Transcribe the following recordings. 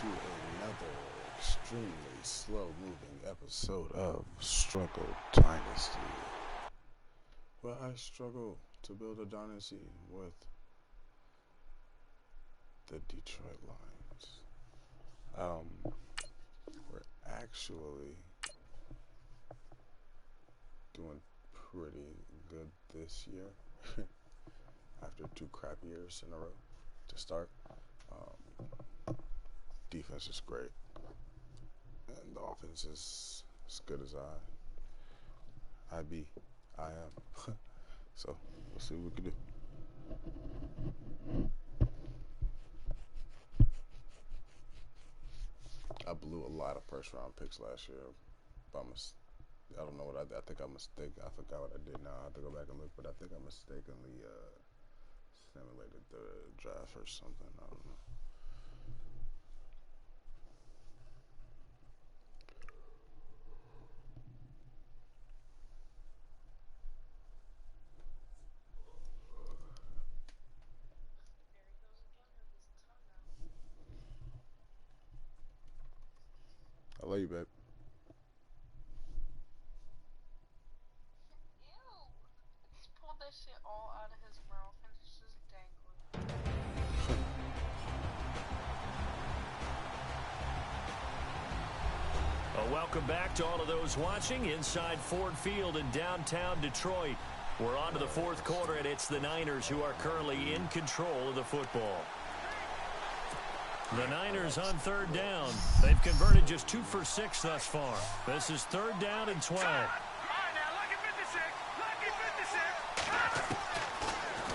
to another extremely slow-moving episode of Struggle Dynasty, where I struggle to build a dynasty with the Detroit Lions. We're actually doing pretty good this year after 2 crap years in a row to start. Defense is great, and the offense is as good as I am. So we'll see what we can do. I blew a lot of first-round picks last year. I don't know what I did. I think I forgot what I did now. I have to go back and look, but I think I mistakenly simulated the draft or something. I don't know. I love you, babe. Ew! He pulled that shit all out of his mouth and it's just dangling. Well, welcome back to all of those watching inside Ford Field in downtown Detroit. We're on to the fourth quarter, and it's the Niners who are currently in control of the football. The Niners on third down. They've converted just 2 for 6 thus far. This is third down and 12.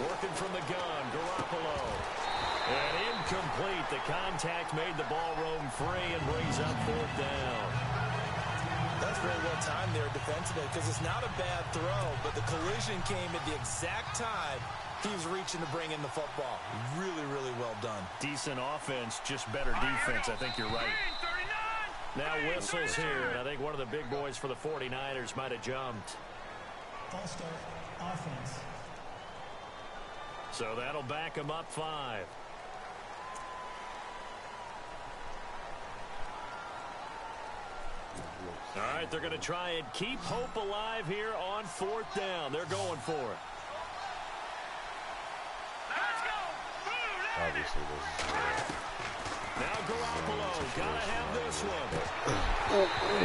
Working from the gun, Garoppolo. And incomplete. The contact made the ball roam free and brings up fourth down. That's very well timed there defensively because it's not a bad throw, but the collision came at the exact time he was reaching to bring in the football. Really, really well done. Decent offense, just better defense. I think you're right. Now whistles here, and I think one of the big boys for the 49ers might have jumped. False start, offense. So that'll back him up 5. All right, they're going to try and keep hope alive here on fourth down. They're going for it. Obviously, this is now Garoppolo, gotta have this one.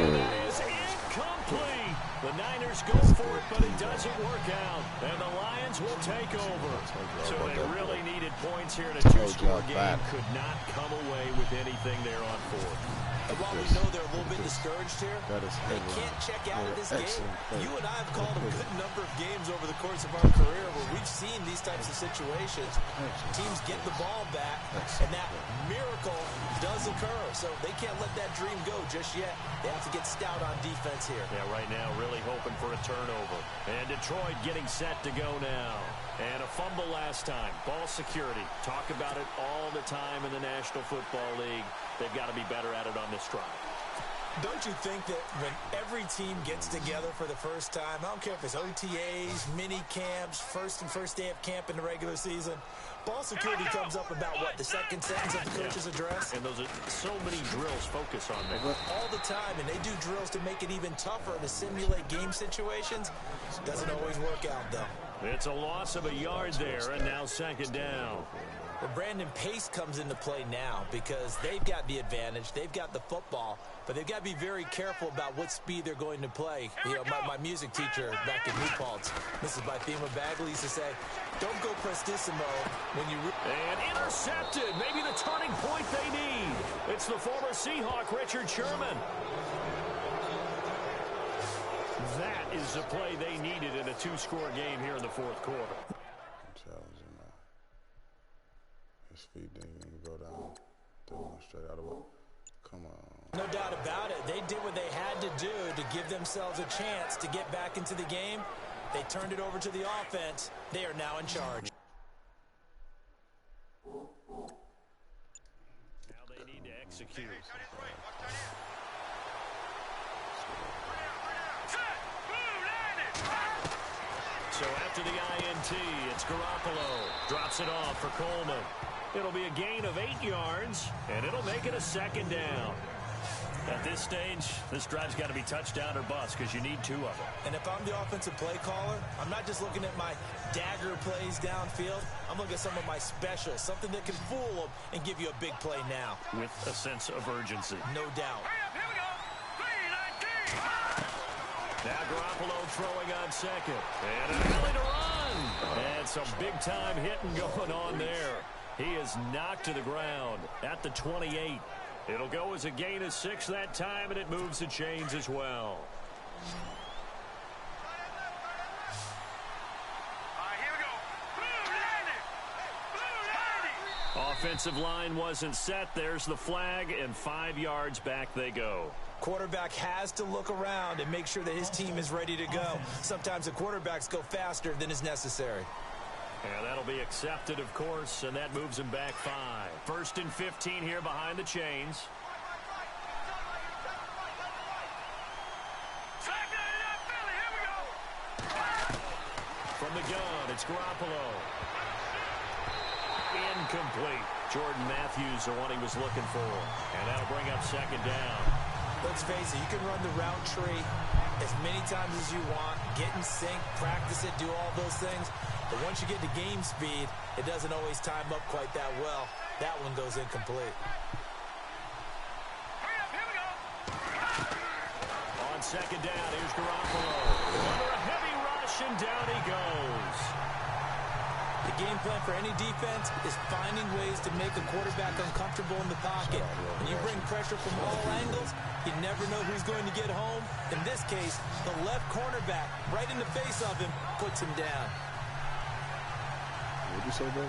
And that is incomplete. The Niners go for it, but it doesn't work out. And the Lions will take over. So they really needed points here in a 2-score game. Could not come away with anything there on fourth. And while we know they're a little bit discouraged here, they can't check out of this game. You and I have called a good number of games over the course of our career where we've seen these types of situations. Teams get the ball back, and that miracle does occur. So they can't let that dream go just yet. They have to get stout on defense here. Yeah, right now really hoping for a turnover. And Detroit getting set to go now. And a fumble last time. Ball security. Talk about it all the time in the National Football League. They've got to be better at it on this drive. Don't you think that when every team gets together for the first time, I don't care if it's OTAs, mini camps, first day of camp in the regular season, ball security comes up about, what, the second sentence of the coach's address? And those are so many drills focus on that. All the time, and they do drills to make it even tougher to simulate game situations. Doesn't always work out, though. It's a loss of a yard there, and now second down. Well, Brandon, pace comes into play now because they've got the advantage. They've got the football, but they've got to be very careful about what speed they're going to play. You know, my music teacher back in New Paltz, Mrs. Bythema Bagley, used to say, don't go prestissimo when you... And intercepted. Maybe the turning point they need. It's the former Seahawk, Richard Sherman. That is the play they needed in a 2-score game here in the fourth quarter. His feet didn't even go down. They went straight out of it. Come on. No doubt about it. They did what they had to do to give themselves a chance to get back into the game. They turned it over to the offense. They are now in charge. Now they need to execute. So after the INT, it's Garoppolo. Drops it off for Coleman. It'll be a gain of 8 yards, and it'll make it a second down. At this stage, this drive's got to be touchdown or bust because you need 2 of them. And if I'm the offensive play caller, I'm not just looking at my dagger plays downfield. I'm looking at some of my specials, something that can fool them and give you a big play now. With a sense of urgency. No doubt. Now Garoppolo throwing on second. And an ability to run. And some big-time hitting going on there. He is knocked to the ground at the 28. It'll go as a gain of 6 that time, and it moves the chains as well. Offensive line wasn't set. There's the flag, and 5 yards back they go. Quarterback has to look around and make sure that his team is ready to go. Sometimes the quarterbacks go faster than is necessary. And that'll be accepted, of course, and that moves him back 5. 1st and 15 here behind the chains. From the gun, it's Garoppolo. Incomplete. Jordan Matthews, the one he was looking for. And that'll bring up second down. Let's face it, you can run the route tree as many times as you want, get in sync, practice it, do all those things. But once you get to game speed, it doesn't always time up quite that well. That one goes incomplete. On second down, here's Garoppolo. Under a heavy rush, and down he goes. The game plan for any defense is finding ways to make a quarterback uncomfortable in the pocket. When you bring pressure from all angles, you never know who's going to get home. In this case, the left cornerback, right in the face of him, puts him down. What did you say, bro?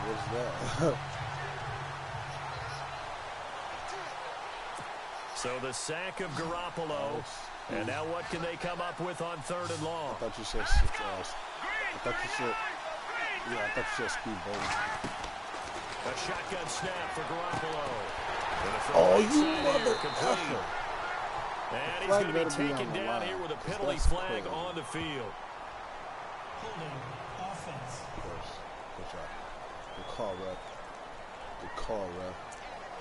What's that? So the sack of Garoppolo. And now what can they come up with on 3rd and long? I thought you said speedboat. A shotgun snap for Garoppolo. Oh, you mother effer. And he's going to be taken down here with a penalty flag on the field. Holding offense. Good job. Good call, ref. Good call, ref.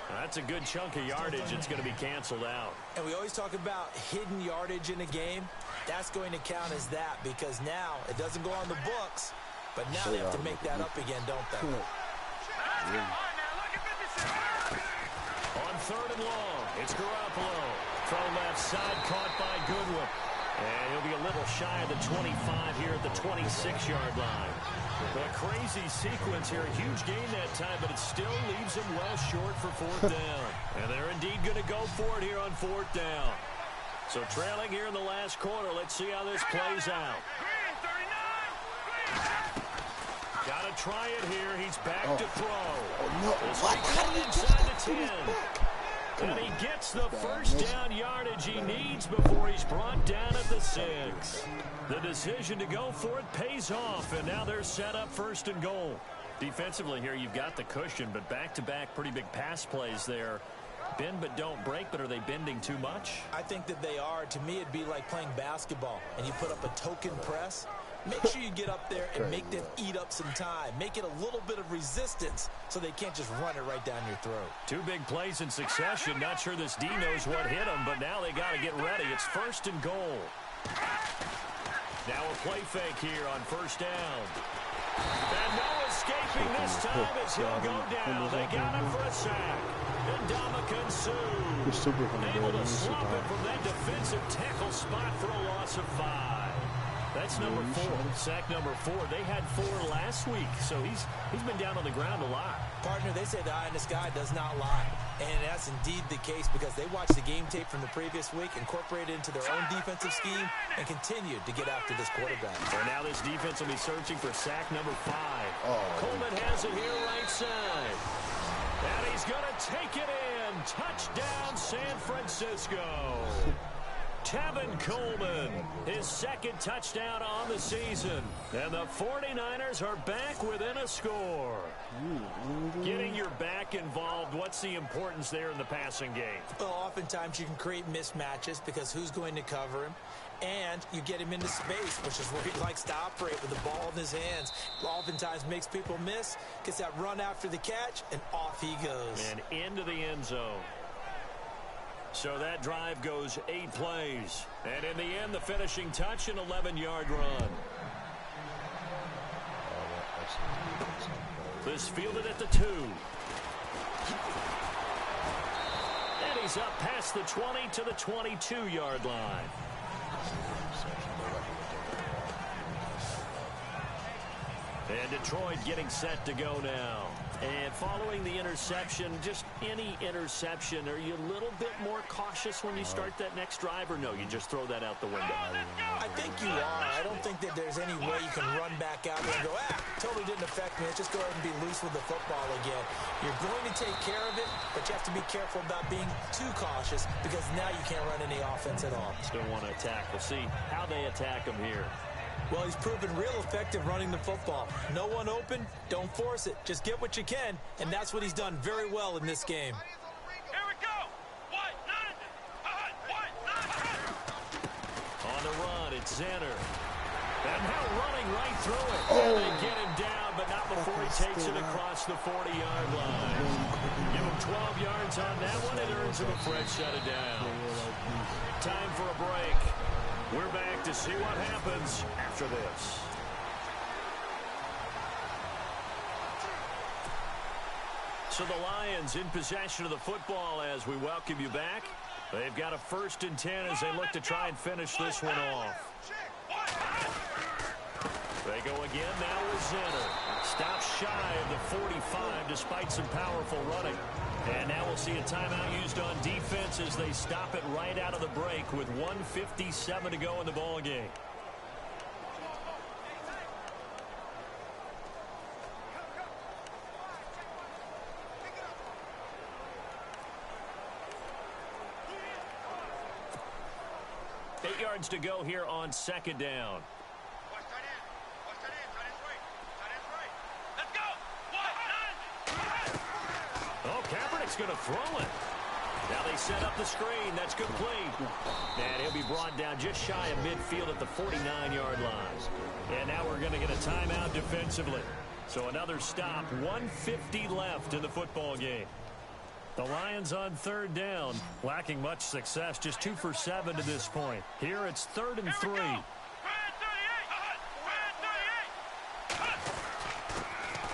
That's a good chunk of yardage. It's going to be canceled out. And we always talk about hidden yardage in a game. That's going to count as that because now it doesn't go on the books, but now they have to make that up again, don't they? Yeah. On 3rd and long, it's Garoppolo. Throw left side, caught by Goodwin. And he'll be a little shy of the 25 here at the 26-yard line. A crazy sequence here. A huge gain that time, but it still leaves him well short for 4th down. And they're indeed going to go for it here on 4th down. So trailing here in the last quarter. Let's see how this plays out. Got to try it here. He's back to throw. Oh, no. What? How did he inside the 10. And he gets the first down yardage he needs before he's brought down at the 6. The decision to go for it pays off, and now they're set up 1st and goal. Defensively here, you've got the cushion, but back-to-back pretty big pass plays there. Bend but don't break, but are they bending too much? I think that they are. To me, it'd be like playing basketball, and you put up a token press. Make sure you get up there and make them eat up some time. Make it a little bit of resistance so they can't just run it right down your throat. 2 big plays in succession. Not sure this D knows what hit him, but now they got to get ready. It's 1st and goal. Now a play fake here on 1st down. And no escaping this time as he'll go down. They got him for a sack. And Ndamukong Suh able to slump him from that defensive tackle spot for a loss of 5. That's number 4. Sack number 4. They had 4 last week, so he's been down on the ground a lot. Partner, they say the eye in the sky does not lie. And that's indeed the case because they watched the game tape from the previous week, incorporated it into their own defensive scheme, and continued to get after this quarterback. And now this defense will be searching for sack number 5. Coleman has it here right side. And he's going to take it in. Touchdown, San Francisco. Tevin Coleman, his second touchdown on the season. And the 49ers are back within a score. Getting your back involved, what's the importance there in the passing game? Well, oftentimes you can create mismatches because who's going to cover him? And you get him into space, which is where he likes to operate with the ball in his hands. Oftentimes makes people miss, gets that run after the catch, and off he goes. And into the end zone. So that drive goes 8 plays. And in the end, the finishing touch, an 11-yard run. This fielded at the 2. And he's up past the 20 to the 22-yard line. And Detroit getting set to go now. And following the interception, just any interception, are you a little bit more cautious when you start that next drive, or no, you just throw that out the window? I think you are. I don't think that there's any way you can run back out there and go, totally didn't affect me. Let's just go ahead and be loose with the football again. You're going to take care of it, but you have to be careful about being too cautious because now you can't run any offense at all. Still want to attack. We'll see how they attack him here. Well, he's proven real effective running the football. No one open, don't force it. Just get what you can, and that's what he's done very well in this game. Here we go. On the run, it's Zenner. And now running right through it. And they get him down, but not before he takes it across the 40-yard line. Give him 12 yards on that one. It earns him a fresh set of downs. Time for a break. We're back to see what happens after this. So the Lions in possession of the football as we welcome you back. They've got a 1st and 10 as they look to try and finish this one off. They go again now with Zenner. Stops shy of the 45 despite some powerful running. And now we'll see a timeout used on defense as they stop it right out of the break with 1:57 to go in the ball game. Eight yards to go here on 2nd down. Oh, Kaepernick's going to throw it. Now they set up the screen. That's complete. And he'll be brought down just shy of midfield at the 49-yard line. And now we're going to get a timeout defensively. So another stop. 1:50 left in the football game. The Lions on 3rd down, lacking much success, just 2 for 7 to this point. Here it's 3rd and 3.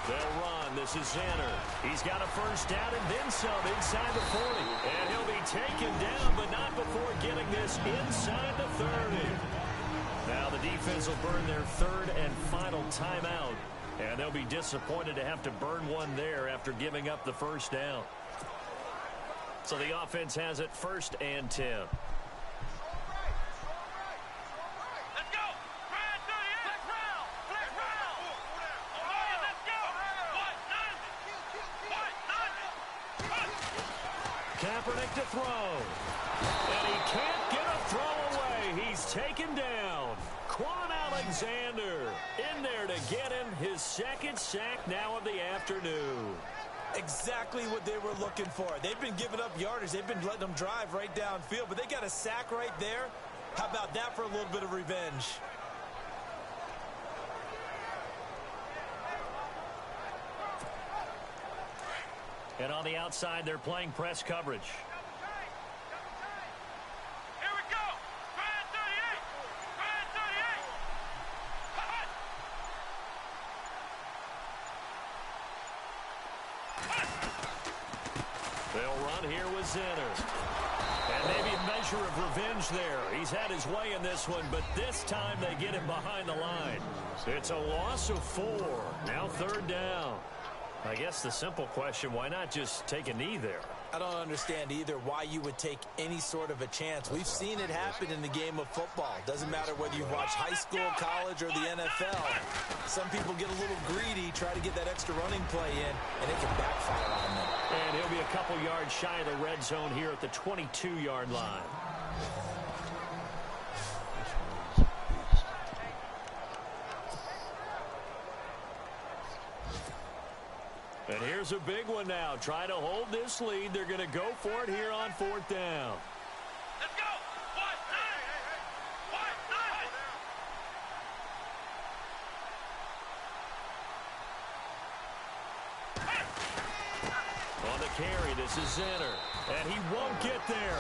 They'll run. This is Zenner. He's got a 1st down and then some inside the 40. And he'll be taken down, but not before getting this inside the 30. Now the defense will burn their 3rd and final timeout. And they'll be disappointed to have to burn one there after giving up the 1st down. So the offense has it 1st and 10. Kaepernick to throw. And he can't get a throw away. He's taken down. Quan Alexander in there to get him his 2nd sack now of the afternoon. Exactly what they were looking for. They've been giving up yardage. They've been letting them drive right downfield, but they got a sack right there. How about that for a little bit of revenge? And on the outside, they're playing press coverage. Here we go. Brand 38. Brand 38. They'll run here with Zenner. And maybe a measure of revenge there. He's had his way in this one, but this time they get him behind the line. It's a loss of 4. Now 3rd down. I guess the simple question, why not just take a knee there? I don't understand either why you would take any sort of a chance. We've seen it happen in the game of football. Doesn't matter whether you've watched high school, college, or the NFL. Some people get a little greedy, try to get that extra running play in, and it can backfire on them. And he'll be a couple yards shy of the red zone here at the 22-yard line. And here's a big one now. Trying to hold this lead. They're going to go for it here on 4th down. Let's go. What? What? On the carry, this is Zenner. And he won't get there.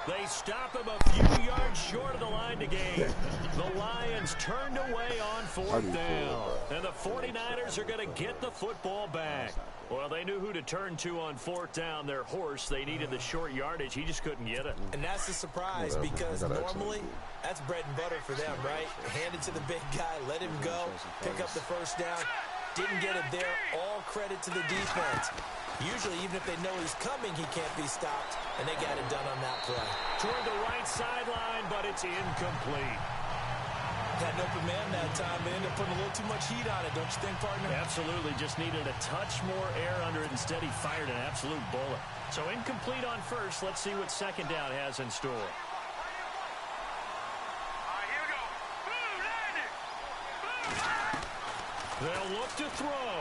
They stop him a few yards short of the line to gain. The Lions turned away on 4th down. And the 49ers are going to get the football back. Well, they knew who to turn to on 4th down. Their horse, they needed the short yardage. He just couldn't get it. And that's a surprise because normally that's bread and butter for them, right? Hand it to the big guy, let him go, pick up the first down. Didn't get it there. All credit to the defense. Usually, even if they know he's coming, he can't be stopped, and they got it done on that play. Toward the right sideline, but it's incomplete. Had an open man that time. They ended up putting a little too much heat on it, don't you think, partner? Absolutely. Just needed a touch more air under it. Instead, he fired an absolute bullet. So incomplete on first. Let's see what 2nd down has in store. All right, here we go. Boom, landed. Boom. They'll look to throw.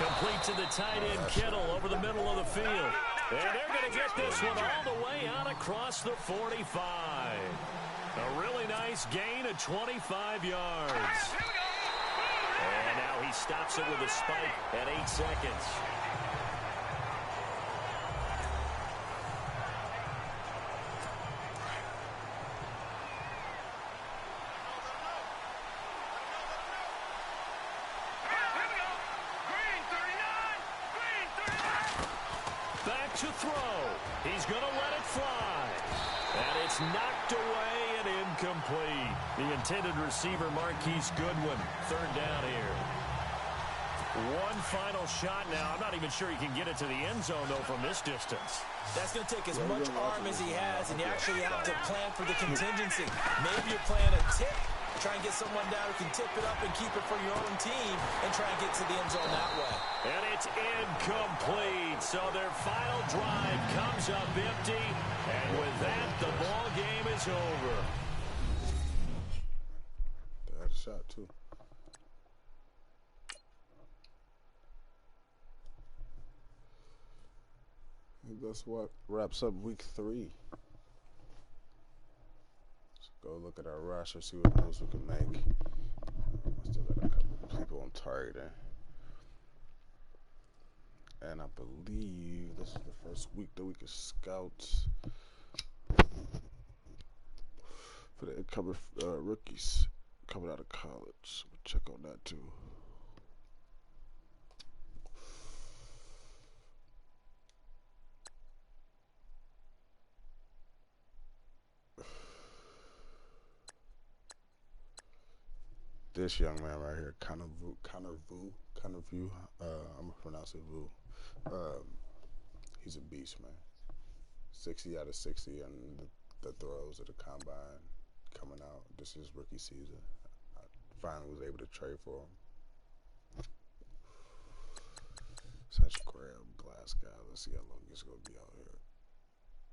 Complete to the tight end, Kittle, over the middle of the field. And they're going to get this one all the way out across the 45. A really nice gain of 25 yards. And now he stops it with a spike at 8 seconds. Back to throw. He's going to let it fly. And it's knocked away and incomplete. The intended receiver, Marquise Goodwin. 3rd down here. One final shot now. I'm not even sure he can get it to the end zone, though, from this distance. That's going to take as much arm as he has, and you actually have to plan for the contingency. Maybe you're playing a tip. Try and get someone down who can tip it up and keep it for your own team and try and get to the end zone that way. And it's incomplete. So their final drive comes up empty. And with that, the ball game is over. They had a shot, too. And that's what wraps up week 3. Go look at our roster, see what moves we can make. I still got a couple of people on target. And I believe this is the first week that we can scout for the incoming rookies coming out of college. We'll check on that too. This young man right here, Connor Vu, I'm gonna pronounce it Vu. He's a beast, man. 60 out of 60 on the throws of the combine coming out. This is rookie season. I finally was able to trade for him. Such a Graham Glass guy. Let's see how long he's gonna be out here.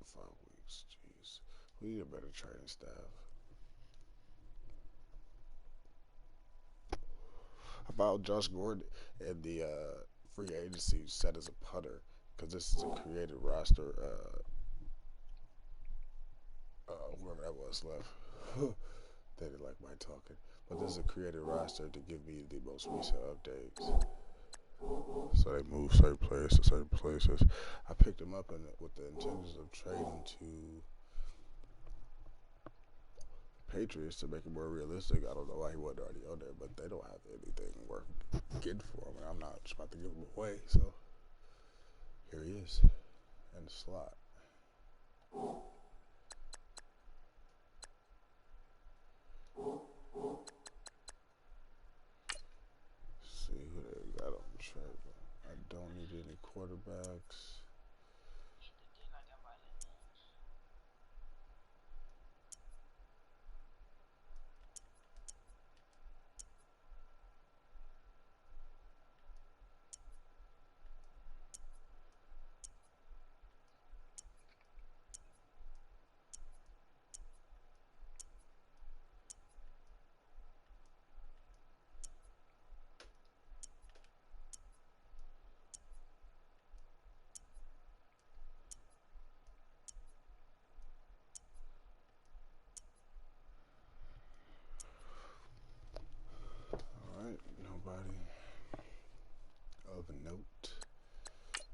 5 weeks. Jeez, we need a better training staff. About Josh Gordon and the free agency set as a punter because this is a created roster. Whoever that was left, they didn't like my talking, but this is a created roster to give me the most recent updates. So they move certain players to certain places. I picked them up with the intentions of trading to Patriots to make it more realistic. I don't know why he wasn't already on there, but they don't have anything worth getting for him, and I'm not just about to give him away. So here he is in the slot. See who they got on the trade. I don't need any quarterbacks. a note.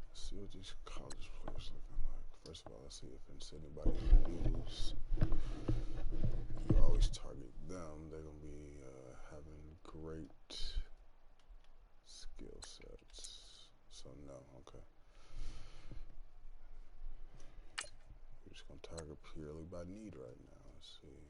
Let's see what these college players looking like. First of all, let's see if it's anybody in the news. You always target them. They're gonna be having great skill sets. So no, okay. We're just gonna target purely by need right now. Let's see.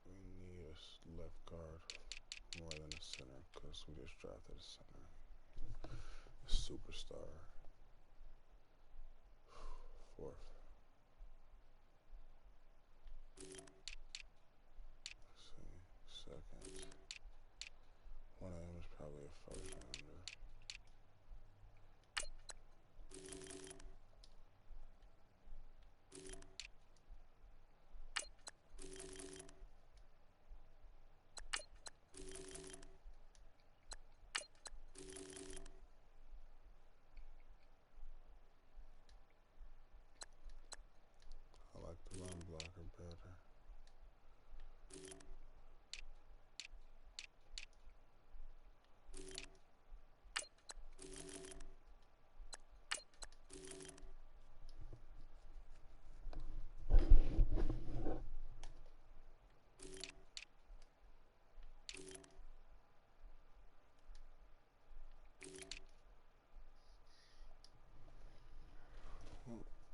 We need a left guard more than a center because we just drafted a center. A superstar. Fourth. Let's see. Second. One of them is probably a first rounder. I like the run blocker better.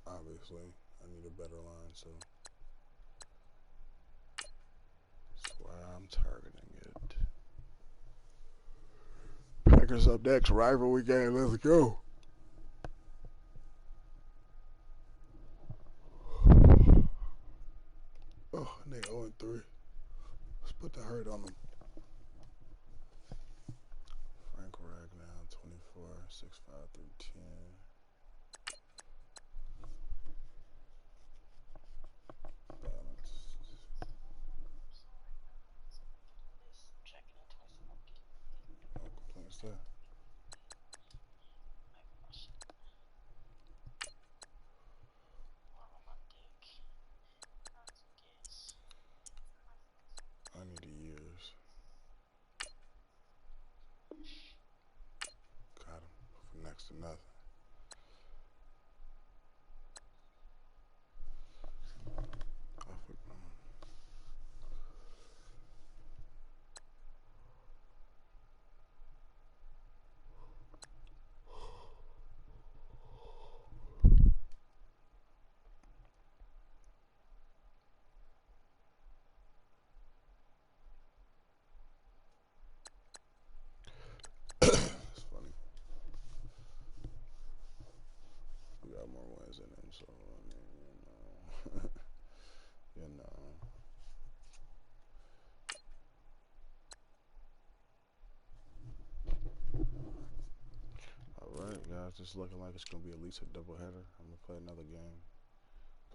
Obviously, I need a better line, so that's why I'm targeting it. Packers up next, rivalry game, let's go. Oh, and they 0-3. Let's put the hurt on them. Frank Ragnow, 24, 6'5", 310. No complaints there. I need the years. Got him for next to nothing. It's funny. We got more wins than them, so I mean, you know. All right, guys, it's looking like it's gonna be at least a doubleheader. I'm gonna play another game.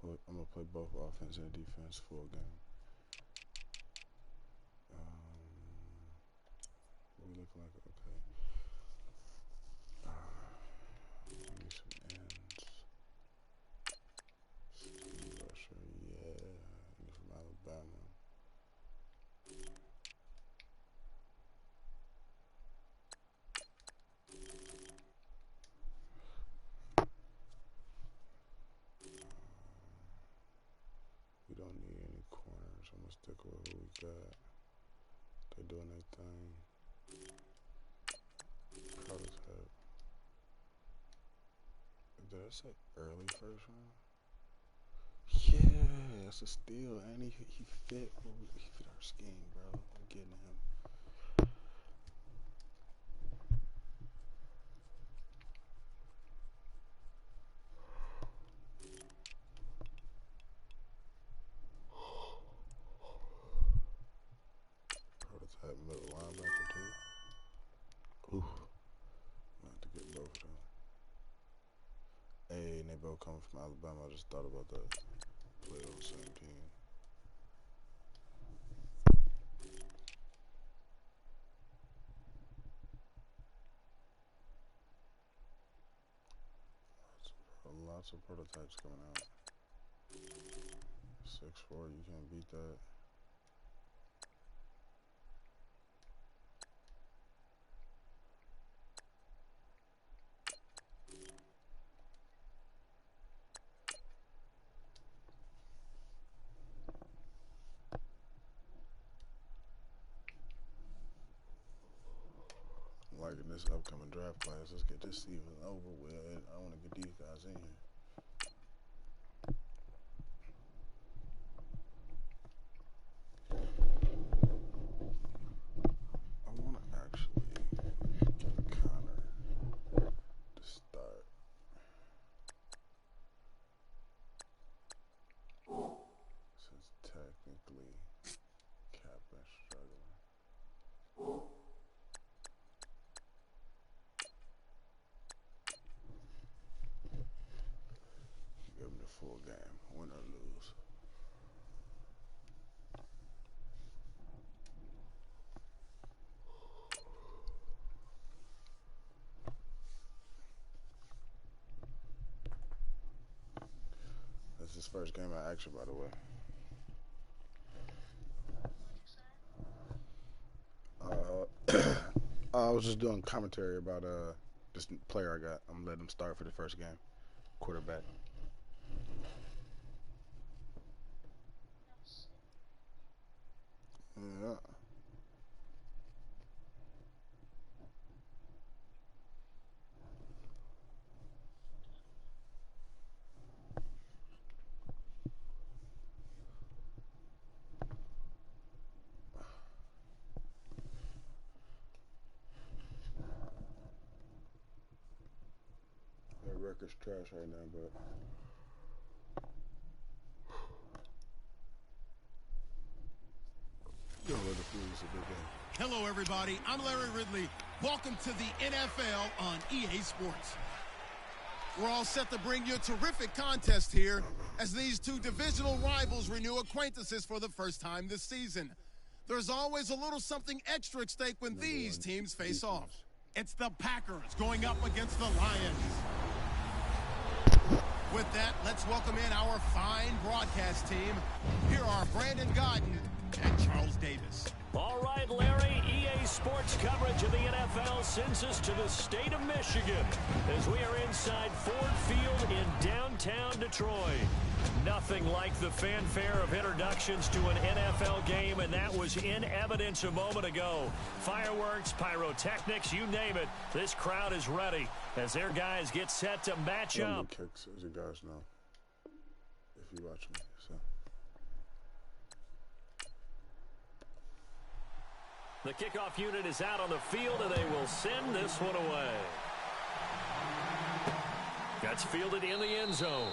I'm gonna play both offense and defense full game. We look like okay. Need some ends. Steve Rusher, yeah. He's from Alabama. We don't need any corners. I'm gonna stick with what we got. They're doing their thing. Prototype. Did I say early first round? Yeah, that's a steal. And he fit our scheme, bro. I'm getting him. Prototype middle linebacker too. Ooh. Not to get both of them. Hey, and they both come from Alabama. I just thought about that. Play on the same team. Lots of prototypes coming out. So 6'4", you can't beat that. Like in this upcoming draft class, let's get this season over with. I want to get these guys in here. I want to actually get Connor to start. Since technically Cap been struggling. Give him the full game, win or lose. That's his first game of action, by the way. I was just doing commentary about this player I got. I'm letting him start for the first game. Quarterback. Yeah. Their record's trash right now, but Hello, everybody. I'm Larry Ridley. Welcome to the NFL on EA Sports. We're all set to bring you a terrific contest here as these two divisional rivals renew acquaintances for the first time this season. There's always a little something extra at stake when these teams face off. It's the Packers going up against the Lions. With that, let's welcome in our fine broadcast team. Here are Brandon Godden and Charles Davis. All right, Larry, EA Sports coverage of the NFL sends us to the state of Michigan as we are inside Ford Field in downtown Detroit. Nothing like the fanfare of introductions to an NFL game, and that was in evidence a moment ago. Fireworks, pyrotechnics, you name it. This crowd is ready as their guys get set to match up. Kicks, as you guys know, if you watch me. So. The kickoff unit is out on the field, and they will send this one away. That's fielded in the end zone.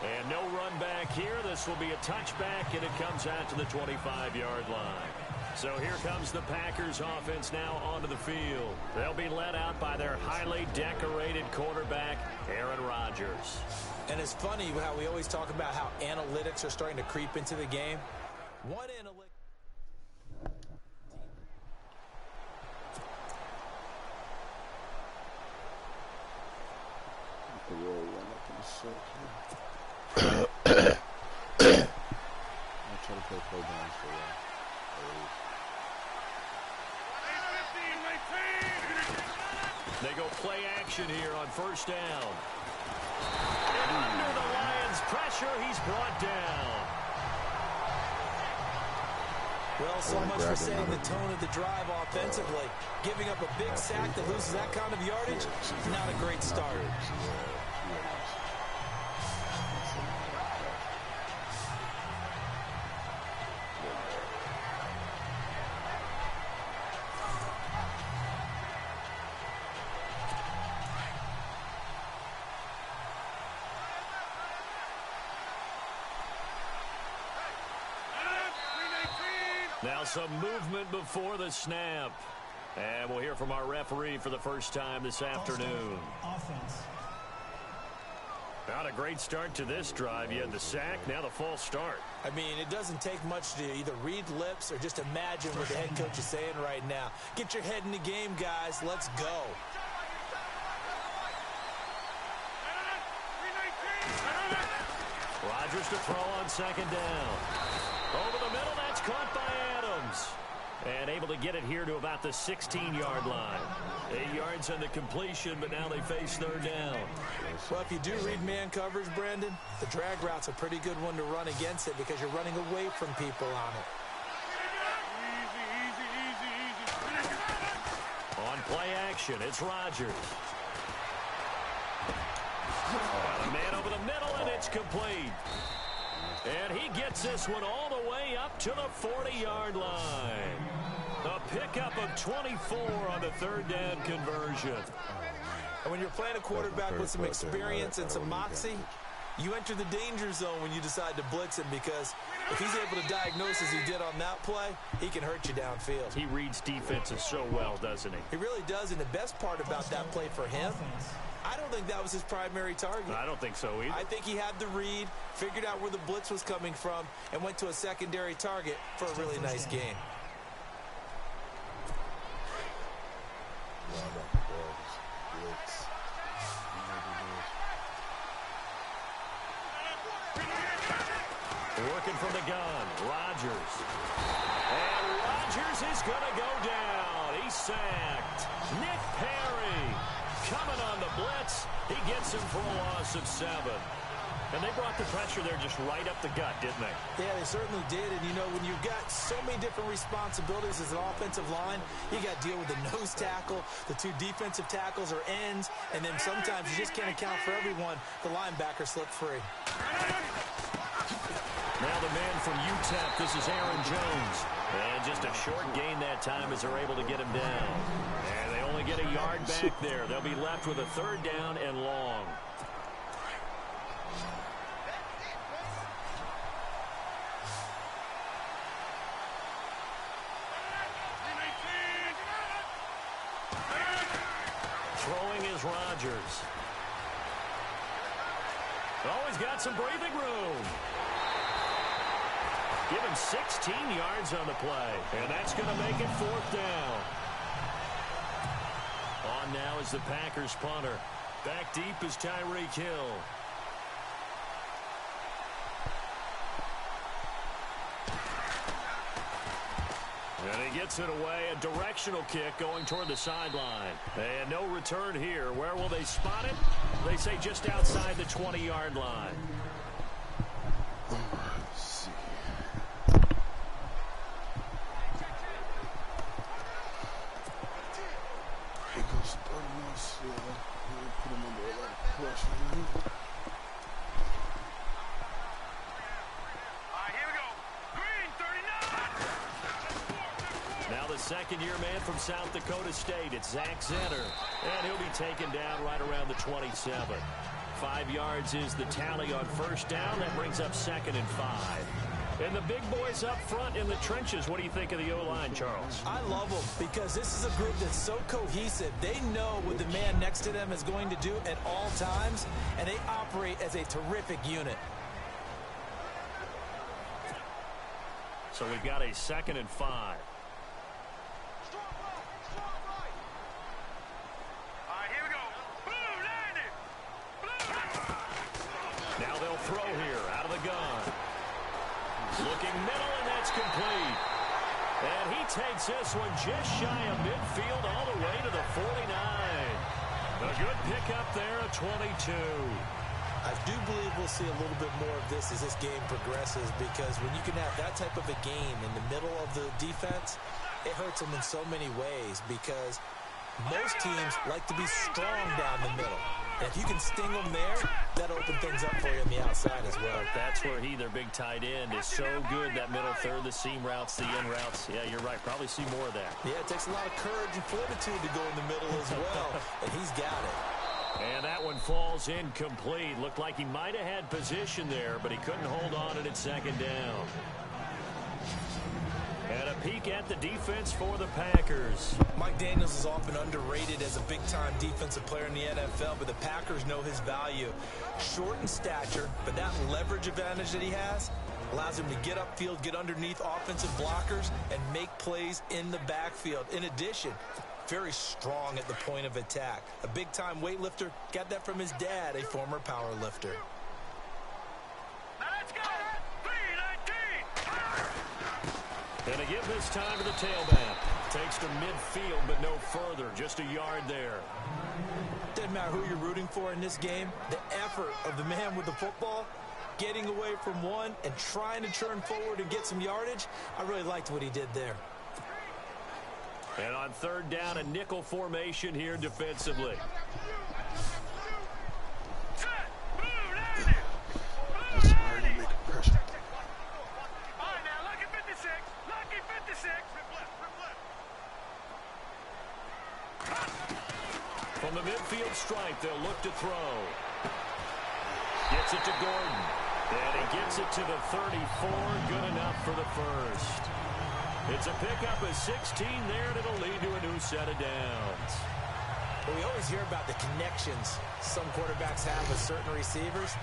And no run back here. This will be a touchback, and it comes out to the 25-yard line. So here comes the Packers offense now onto the field. They'll be led out by their highly decorated quarterback, Aaron Rodgers. And it's funny how we always talk about how analytics are starting to creep into the game. One analytic. I'll try to play play downs for you. They go play action here on first down. And under the Lions' pressure, he's brought down. Well, so much for setting the tone of the drive offensively. Giving up a big sack that loses that kind of yardage, not a great start. Now some movement before the snap. And we'll hear from our referee for the first time this afternoon. Offense. Not a great start to this drive. You had the sack, now the false start. I mean, it doesn't take much to either read lips or just imagine what the head coach is saying right now. Get your head in the game, guys. Let's go. Rodgers to throw on second down. Over the middle, that's caught by Adams. And able to get it here to about the 16-yard line. 8 yards on the completion, but now they face third down. Well, if you do read man coverage, Brandon, the drag route's a pretty good one to run against it because you're running away from people on it. On play action, it's Rodgers. And a man over the middle, and it's complete. And he gets this one all the way up to the 40-yard line. A pickup of 24 on the third down conversion. And when you're playing a quarterback with some experience and some moxie, you enter the danger zone when you decide to blitz him, because if he's able to diagnose as he did on that play, he can hurt you downfield. He reads defenses so well, doesn't he? He really does, and the best part about that play for him, I don't think that was his primary target. I don't think so either. I think he had the read, figured out where the blitz was coming from, and went to a secondary target for a really nice game. Working from the gun, Rodgers. And Rodgers is going to go down. He's sacked. Nick Perry coming on the blitz. He gets him for a loss of 7. And they brought the pressure there just right up the gut, didn't they? Yeah, they certainly did. And, you know, when you've got so many different responsibilities as an offensive line, you got to deal with the nose tackle, the 2 defensive tackles or ends, and then sometimes you just can't account for everyone. The linebacker slipped free. Now the man from UTEP, this is Aaron Jones. And just a short gain that time as they're able to get him down. And they only get a yard back there. They'll be left with a third down and long. Throwing is Rodgers. Oh, he's got some breathing room. Give him 16 yards on the play. And that's going to make it fourth down. On now is the Packers punter. Back deep is Tyreek Hill. And he gets it away. A directional kick going toward the sideline. And no return here. Where will they spot it? They say just outside the 20-yard line. Second-year man from South Dakota State. It's Zach Zenner. And he'll be taken down right around the 27. 5 yards is the tally on first down. That brings up 2nd and 5. And the big boys up front in the trenches. What do you think of the O-line, Charles? I love them because this is a group that's so cohesive. They know what the man next to them is going to do at all times, and they operate as a terrific unit. So we've got a 2nd and 5. Now they'll throw here out of the gun. Looking middle, and that's complete. And he takes this one just shy of midfield all the way to the 49. A good pickup there at 22. I do believe we'll see a little bit more of this as this game progresses, because when you can have that type of a game in the middle of the defense, it hurts them in so many ways, because most teams like to be strong down the middle. And if you can sting them there, that'll open things up for you on the outside as well. That's where their big tight end, is so good, that middle third, the seam routes, the in routes. Yeah, you're right. Probably see more of that. Yeah, it takes a lot of courage and fortitude to go in the middle as well, and he's got it. And that one falls incomplete. Looked like he might have had position there, but he couldn't hold on it at 2nd down. And a peek at the defense for the Packers. Mike Daniels is often underrated as a big-time defensive player in the NFL, but the Packers know his value. Short in stature, but that leverage advantage that he has allows him to get upfield, get underneath offensive blockers, and make plays in the backfield. In addition, very strong at the point of attack. A big-time weightlifter, got that from his dad, a former power lifter. Now that's Going to give this time to the tailback. Takes to midfield, but no further. Just a yard there. Doesn't matter who you're rooting for in this game. The effort of the man with the football, getting away from one and trying to turn forward and get some yardage, I really liked what he did there. And on third down, a nickel formation here defensively. From the midfield stripe, they'll look to throw. Gets it to Gordon. And he gets it to the 34. Good enough for the first. It's a pickup of 16 there, and it'll lead to a new set of downs. Well, we always hear about the connections some quarterbacks have with certain receivers.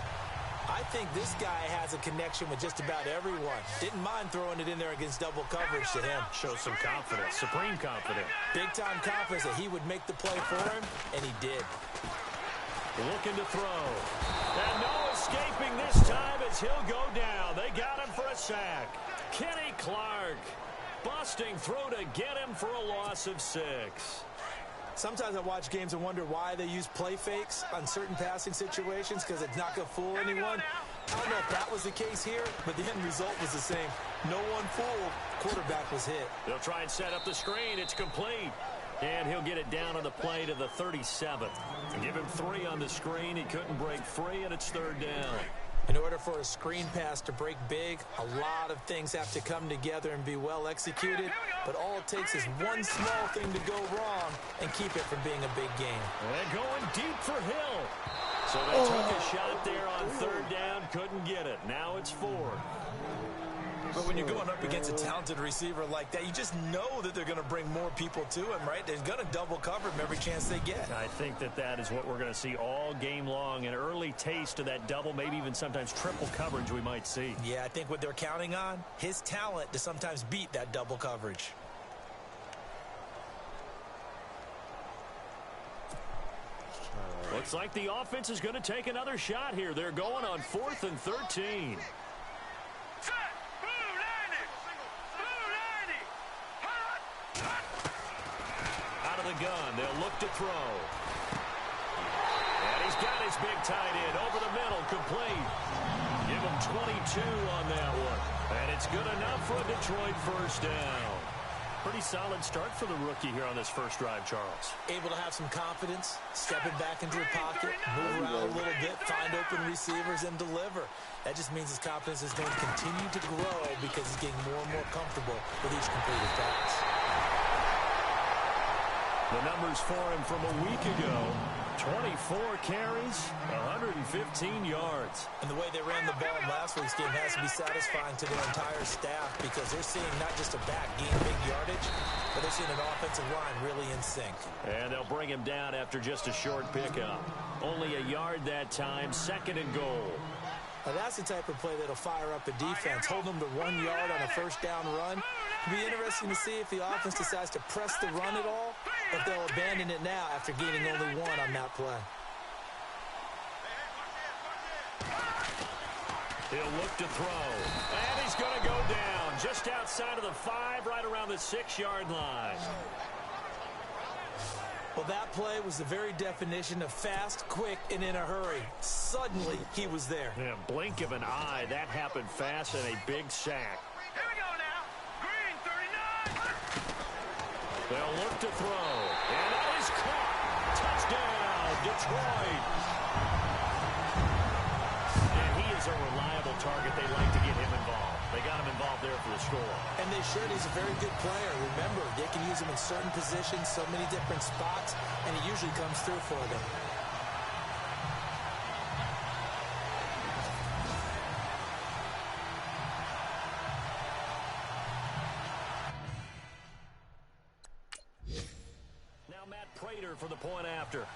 I think this guy has a connection with just about everyone. Didn't mind throwing it in there against double coverage to him. Shows some confidence, supreme confidence. Big-time confidence that he would make the play for him, and he did. Looking to throw. And no escaping this time as he'll go down. They got him for a sack. Kenny Clark busting through to get him for a loss of 6. Sometimes I watch games and wonder why they use play fakes on certain passing situations because it's not going to fool anyone. I don't know if that was the case here, but the end result was the same. No one fooled. Quarterback was hit. They'll try and set up the screen. It's complete. And he'll get it down on the play to the 37. Give him 3 on the screen. He couldn't break free, and it's third down. In order for a screen pass to break big, a lot of things have to come together and be well executed. But all it takes is one small thing to go wrong and keep it from being a big game. And going deep for Hill. So they took a shot there on third down, couldn't get it. Now it's 4. But when you're going up against a talented receiver like that, you just know that they're going to bring more people to him, right? They're going to double cover him every chance they get. I think that is what we're going to see all game long. An early taste of that double, maybe even sometimes triple coverage we might see. Yeah, I think what they're counting on, his talent to sometimes beat that double coverage. Looks like the offense is going to take another shot here. They're going on 4th and 13. Out of the gun, they'll look to throw. And he's got his big tight end over the middle, complete. Give him 22 on that one. And it's good enough for a Detroit first down. Pretty solid start for the rookie here on this first drive, Charles. Able to have some confidence, stepping back into the pocket, move around a little bit, find open receivers, and deliver. That just means his confidence is going to continue to grow because he's getting more and more comfortable with each completed pass. The numbers for him from a week ago: 24 carries, 115 yards. And the way they ran the ball in last week's game has to be satisfying to their entire staff because they're seeing not just a back gain big yardage, but they're seeing an offensive line really in sync. And they'll bring him down after just a short pickup. Only a yard that time, 2nd and goal. Now that's the type of play that'll fire up a defense, hold them to 1 yard on a first down run. It'll be interesting to see if the offense decides to press the run at all, or if they'll abandon it now after gaining only 1 on that play. He'll look to throw. And he's going to go down just outside of the 5, right around the 6-yard line. Well, that play was the very definition of fast, quick, and in a hurry. Suddenly, he was there. Yeah, blink of an eye. That happened fast and a big sack. Here we go now. Green 39. They'll look to throw. And that is caught. Touchdown, Detroit. And he is a reliable target. They like to get him involved. They got him involved there for the score. And they should. He's a very good player. Remember, they can use him in certain positions, so many different spots, and he usually comes through for them. Now Matt Prater for the point after.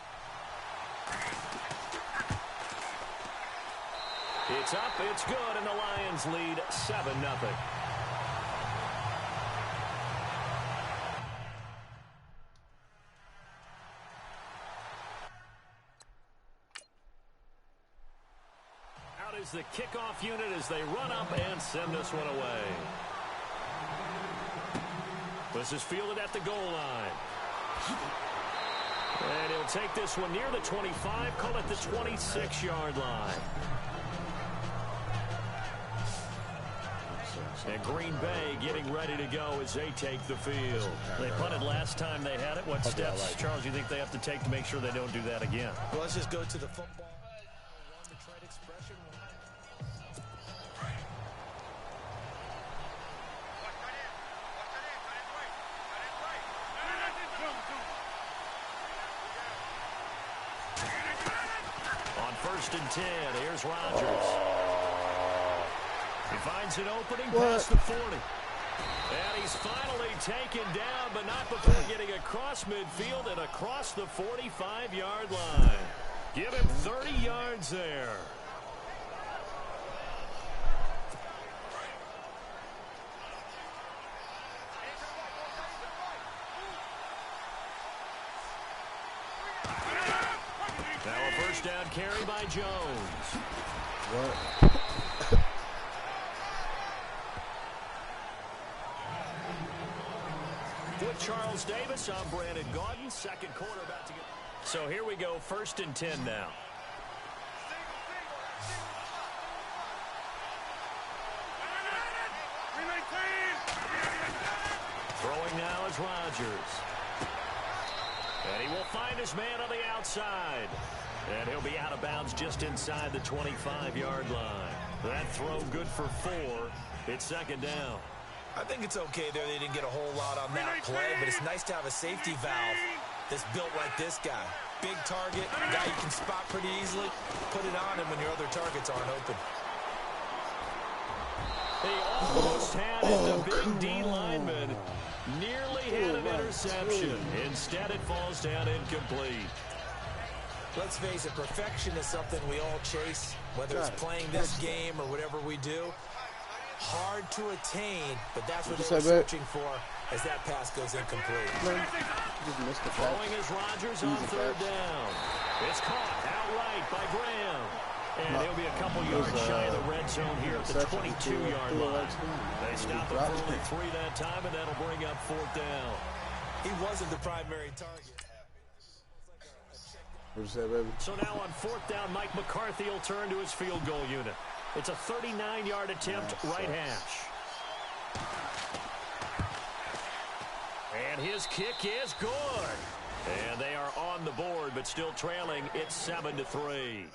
It's up, it's good, and the Lions lead 7-0. Out is the kickoff unit as they run up and send this one away. This is fielded at the goal line. And he'll take this one near the 25, call it the 26-yard line. And Green Bay getting ready to go as they take the field. They punted last time they had it. What steps, Charles, do you think they have to take to make sure they don't do that again? Well, let's just go to the football. Arbitrate expression. On 1st and 10, here's Rodgers. He finds an opening past the 40. And he's finally taken down, but not before getting across midfield and across the 45-yard line. Give him 30 yards there. Now a first down carry by Jones. What? With Charles Davis, I'm Brandon Gaudin. Second quarter about to get... So here we go, 1st and 10 now. Throwing now is Rodgers. And he will find his man on the outside. And he'll be out of bounds just inside the 25-yard line. That throw good for 4. It's 2nd down. I think it's okay there. They didn't get a whole lot on that play, but it's nice to have a safety valve that's built like this guy. Big target, a guy you can spot pretty easily. Put it on him when your other targets aren't open. He almost had it. The big D lineman nearly had an interception. Instead, it falls down incomplete. Let's face it, perfection is something we all chase, whether it's playing this game or whatever we do. Hard to attain, but that's what they're searching for as that pass goes incomplete. Throwing is Rodgers on 3rd down. It's caught outright by Graham. And he'll be a couple yards shy of the red zone here at the 22-yard line. They stop it for only 3 that time, and that'll bring up 4th down. He wasn't the primary target. What'd you say, baby? So now on 4th down, Mike McCarthy will turn to his field goal unit. It's a 39-yard attempt, right hash. And his kick is good. And they are on the board, but still trailing. It's 7-3.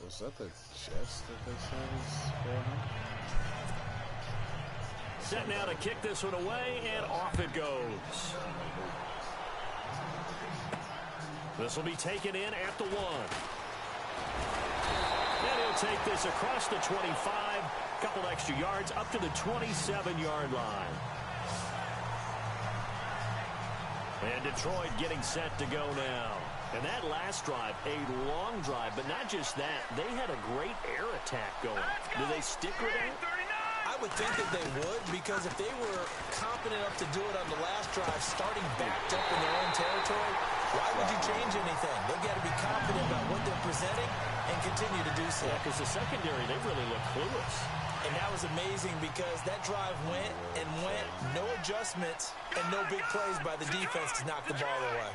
Was that the chest that they said was for him? Set now to kick this one away, and off it goes. This will be taken in at the 1. And he'll take this across the 25, couple extra yards up to the 27-yard line. And Detroit getting set to go now. And that last drive, a long drive, but not just that. They had a great air attack going. Do they stick with that? I would think that they would, because if they were confident enough to do it on the last drive, starting backed up in their own territory, why would you change anything? They've got to be confident about what they're presenting and continue to do so. Yeah, because the secondary, they really look clueless. And that was amazing because that drive went and went, no adjustments, and no big plays by the defense to knock the ball away.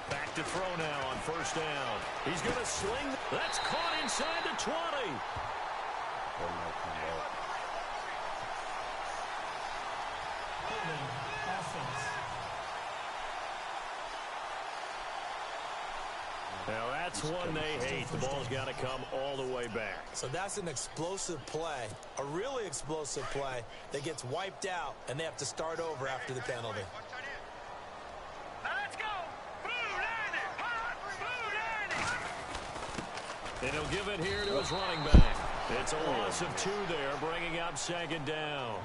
Back to throw now on 1st down. He's going to sling. That's caught inside the 20. Now that's one they hate. The ball's got to come all the way back. So that's an explosive play, a really explosive play that gets wiped out, and they have to start over after the penalty. Let's go! And he'll give it here to his running back. It's a loss of 2 there, bringing up 2nd down.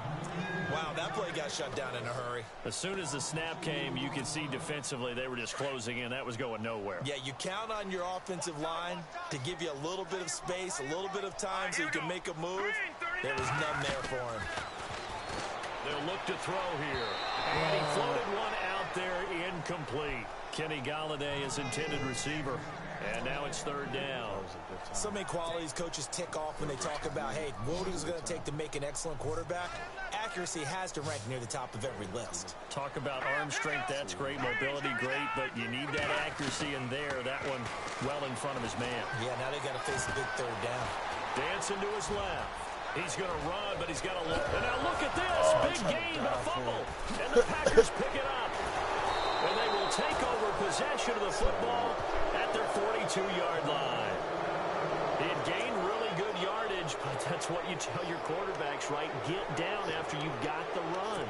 Wow, that play got shut down in a hurry. As soon as the snap came, you could see defensively they were just closing in. That was going nowhere. Yeah, you count on your offensive line to give you a little bit of space, a little bit of time so you can make a move. There was none there for him. They'll look to throw here. And he floated one out there, incomplete. Kenny Galladay is intended receiver. And now it's third down. So many qualities coaches tick off when they talk about, hey, what is it going to take to make an excellent quarterback? Accuracy has to rank near the top of every list. Talk about arm strength, that's great. Mobility, great. But you need that accuracy in there. That one well in front of his man. Yeah, now they got to face a big third down. Dancing to his left. He's going to run, but he's got to look. And now look at this. Big gain, but a fumble. And the Packers pick it up. And they will take over possession of the football at their 42-yard line. He had gained really good yardage, but that's what you tell your quarterbacks, right? Get down after you've got the run.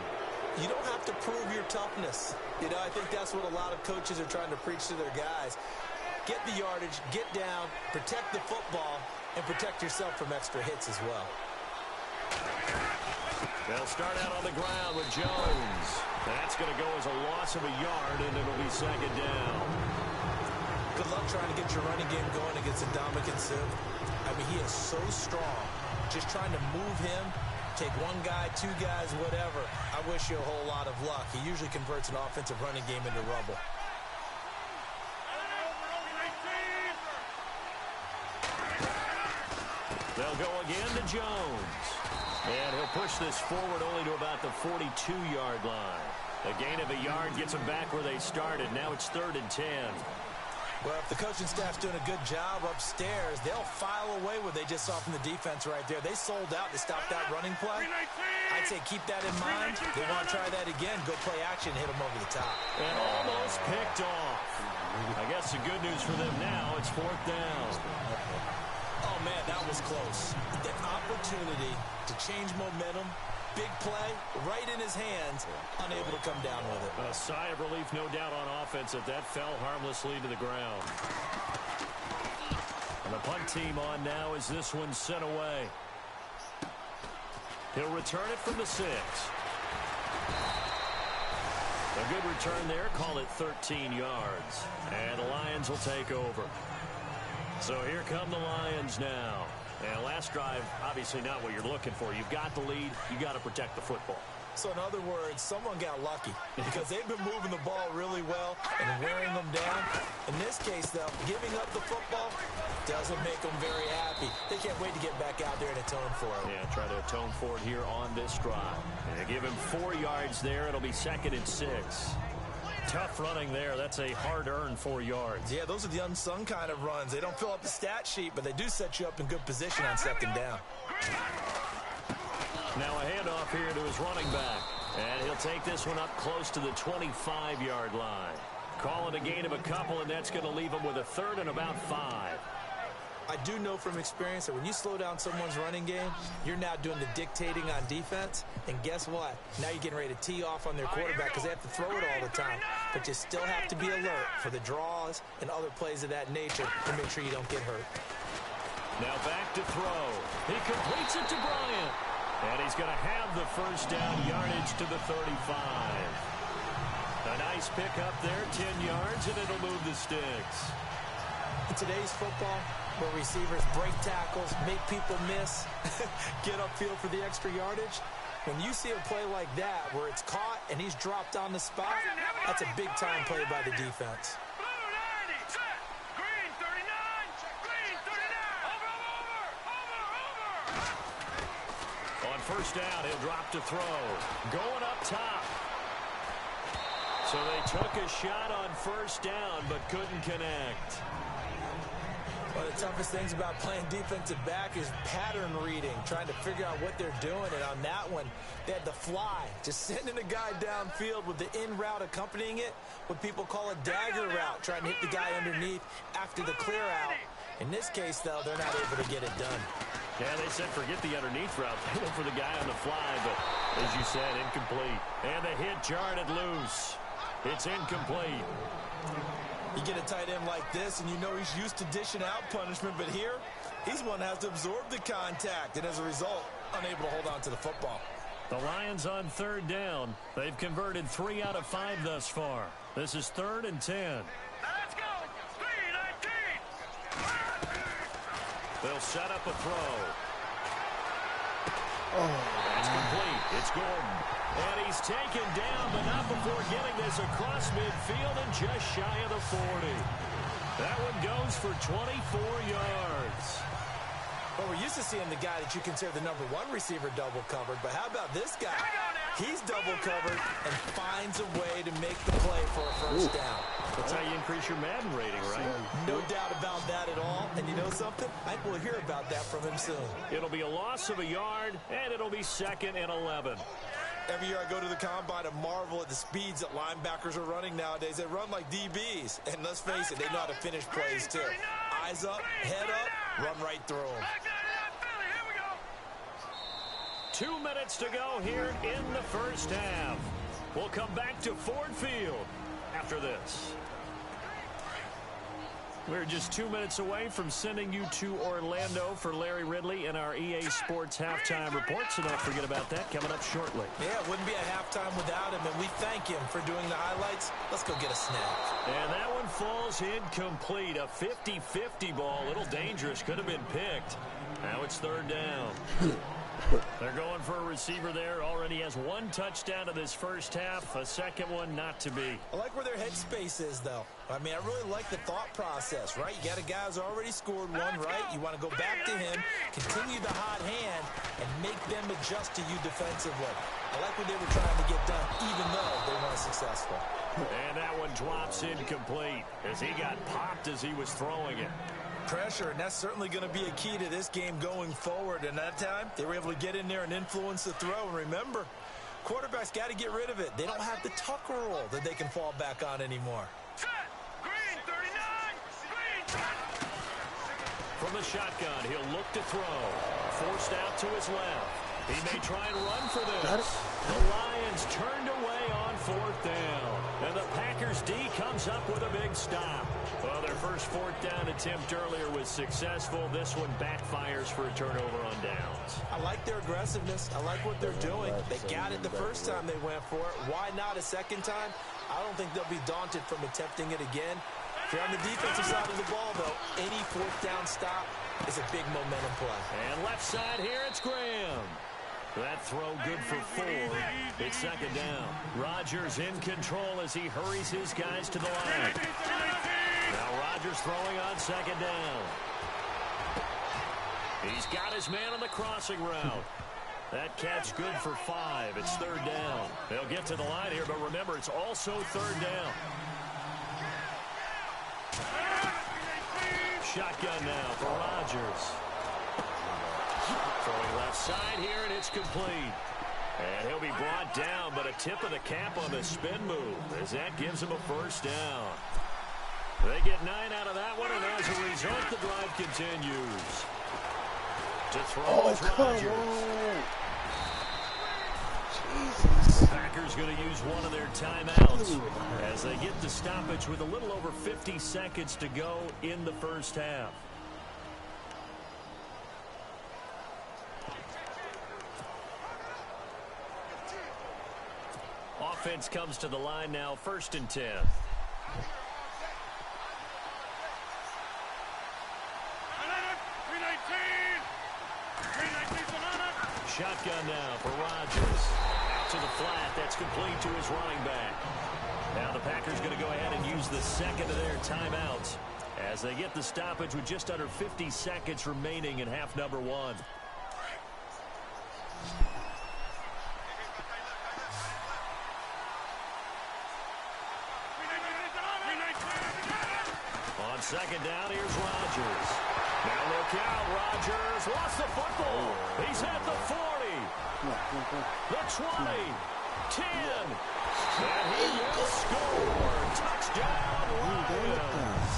You don't have to prove your toughness. You know, I think that's what a lot of coaches are trying to preach to their guys. Get the yardage, get down, protect the football, and protect yourself from extra hits as well. They'll start out on the ground with Jones. That's going to go as a loss of a yard, and it'll be second down. Good luck trying to get your running game going against Ndamukong Suh. I mean, he is so strong. Just trying to move him, take one guy, two guys, whatever. I wish you a whole lot of luck. He usually converts an offensive running game into rubble. They'll go again to Jones. And he'll push this forward only to about the 42-yard line. A gain of a yard gets them back where they started. Now it's 3rd and 10. Well, if the coaching staff's doing a good job upstairs, they'll file away what they just saw from the defense right there. They sold out to stop that running play. I'd say keep that in mind. They want to try that again. Go play action, hit them over the top. And almost picked off. I guess the good news for them now, it's 4th down. Oh, man, that was close. The opportunity to change momentum, big play, right in his hands, unable to come down with it. A sigh of relief, no doubt, on offense if that fell harmlessly to the ground. And the punt team on now as this one's sent away. He'll return it from the 6. A good return there, call it 13 yards. And the Lions will take over. So here come the Lions now. And last drive, obviously not what you're looking for. You've got the lead. You got to protect the football. So in other words, someone got lucky because they've been moving the ball really well and wearing them down. In this case, though, giving up the football doesn't make them very happy. They can't wait to get back out there and atone for it. Yeah, try to atone for it here on this drive. And they give him 4 yards there. It'll be 2nd and 6. Tough running there. That's a hard-earned 4 yards. Yeah, those are the unsung kind of runs. They don't fill up the stat sheet, but they do set you up in good position on 2nd down. Now a handoff here to his running back. And he'll take this one up close to the 25-yard line. Call it a gain of a couple, and that's going to leave him with a 3rd and about 5. I do know from experience that when you slow down someone's running game, you're now doing the dictating on defense. And guess what? Now you're getting ready to tee off on their quarterback because they have to throw it all the time. But you still have to be alert for the draws and other plays of that nature to make sure you don't get hurt. Now back to throw. He completes it to Bryant. And he's going to have the 1st down, yardage to the 35. A nice pick up there, 10 yards, and it'll move the sticks. In today's football, where receivers break tackles, make people miss, get upfield for the extra yardage, when you see a play like that where it's caught and he's dropped on the spot, that's a big-time play by the defense. Green 39, green 39. Over. On 1st down, he'll drop to throw. Going up top. So they took a shot on 1st down, but couldn't connect. One of the toughest things about playing defensive back is pattern reading, trying to figure out what they're doing. And on that one, they had the fly, just sending a guy downfield with the in route accompanying it, what people call a dagger route, trying to hit the guy underneath after the clear out. In this case, though, they're not able to get it done. Yeah, they said forget the underneath route. They went for the guy on the fly, but as you said, incomplete. And the hit jarred it loose. It's incomplete. You get a tight end like this, and you know he's used to dishing out punishment, but here, he's one that has to absorb the contact, and as a result, unable to hold on to the football. The Lions on 3rd down. They've converted 3 out of 5 thus far. This is 3rd and 10. Let's go. 3-19. They'll set up a throw. That's complete. It's Gordon. And he's taken down, but not before getting this across midfield and just shy of the 40. That one goes for 24 yards. Well, we're used to seeing the guy that you consider the #1 receiver double covered, but how about this guy? He's double covered and finds a way to make the play for a first down. That's how you increase your Madden rating, right? No doubt about that at all. And you know something? I think we'll hear about that from him soon. It'll be a loss of a yard, and it'll be 2nd and 11. Every year I go to the combine and marvel at the speeds that linebackers are running nowadays. They run like DBs. And let's face it, they know how to finish plays too. Eyes up, head up, run right through them. 2 minutes to go here in the first half. We'll come back to Ford Field after this. We're just 2 minutes away from sending you to Orlando for Larry Ridley and our EA Sports Halftime Report, so don't forget about that coming up shortly. Yeah, it wouldn't be a halftime without him, and we thank him for doing the highlights. Let's go get a snap. And that one falls incomplete. A 50-50 ball, a little dangerous, could have been picked. Now it's 3rd down. They're going for a receiver there. Already has 1 touchdown in this first half. A second one not to be. I like where their headspace is, though. I mean, I really like the thought process, right? You got a guy who's already scored one, right? You want to go back to him, continue the hot hand, and make them adjust to you defensively. I like what they were trying to get done, even though they weren't successful. And that one drops incomplete as he got popped as he was throwing it. Pressure, and that's certainly going to be a key to this game going forward. And that time, they were able to get in there and influence the throw. And remember, quarterbacks got to get rid of it. They don't have the tuck roll that they can fall back on anymore. Green, 39. Green. From the shotgun, he'll look to throw. Forced out to his left. He may try and run for this. The Lions turned away on 4th down. And the Packers D comes up with a big stop. Well, their first 4th down attempt earlier was successful. This one backfires for a turnover on downs. I like their aggressiveness. I like what they're doing. They got it the first time they went for it. Why not a second time? I don't think they'll be daunted from attempting it again. If you're on the defensive side of the ball, though, any 4th down stop is a big momentum play. And left side here, it's Graham. That throw good for 4. It's 2nd down. Rodgers in control as he hurries his guys to the line. Now Rodgers throwing on 2nd down. He's got his man on the crossing route. That catch good for 5. It's 3rd down. They'll get to the line here, but remember, it's also 3rd down. Shotgun now for Rodgers. Throwing left side here, and it's complete. And he'll be brought down, but a tip of the cap on the spin move as that gives him a first down. They get 9 out of that one, and as a result, the drive continues. To throw is Rodgers. The Packers going to use one of their timeouts as they get the stoppage with a little over 50 seconds to go in the first half. Offense comes to the line now, 1st and 10. Shotgun now for Rodgers. Out to the flat. That's complete to his running back. Now the Packers going to go ahead and use the second of their timeouts as they get the stoppage with just under 50 seconds remaining in half number 1. On 2nd down, here's Rodgers. Now look out, Rodgers lost the football. He's at the 40, the 20, 10, and he will score. Touchdown, Lions.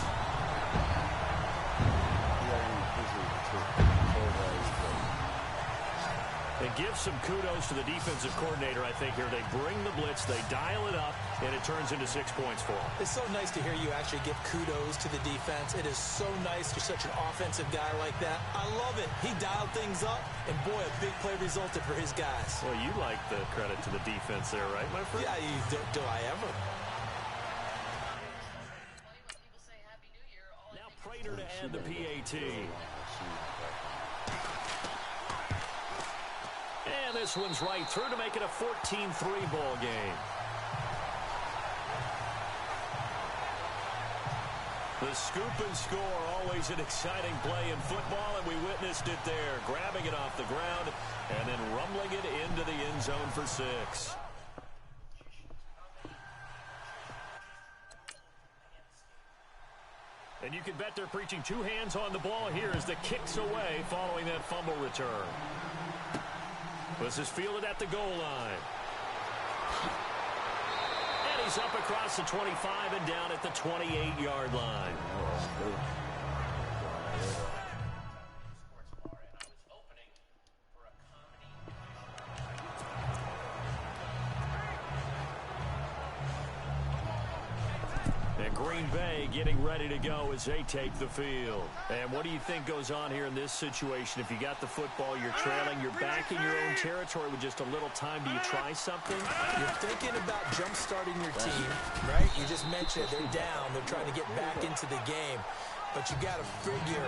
And give some kudos to the defensive coordinator, I think, here. They bring the blitz, they dial it up, and it turns into 6 points for them. It's so nice to hear you actually give kudos to the defense. It is so nice you're such an offensive guy like that. I love it. He dialed things up, and boy, a big play resulted for his guys. Well, you like the credit to the defense there, right, my friend? Yeah, do I ever? Now Prater to add the PAT. this one's right through to make it a 14-3 ball game. The scoop and score, always an exciting play in football, and we witnessed it there, grabbing it off the ground and then rumbling it into the end zone for 6. And you can bet they're preaching 2 hands on the ball here as the kick's away following that fumble return. This is fielded at the goal line. And he's up across the 25 and down at the 28-yard line. Green Bay getting ready to go as they take the field. And what do you think goes on here in this situation? If you got the football, you're trailing, you're back in your own territory with just a little time. Do you try something? You're thinking about jump-starting your team, right? You just mentioned they're down. They're trying to get back into the game. But you got to figure,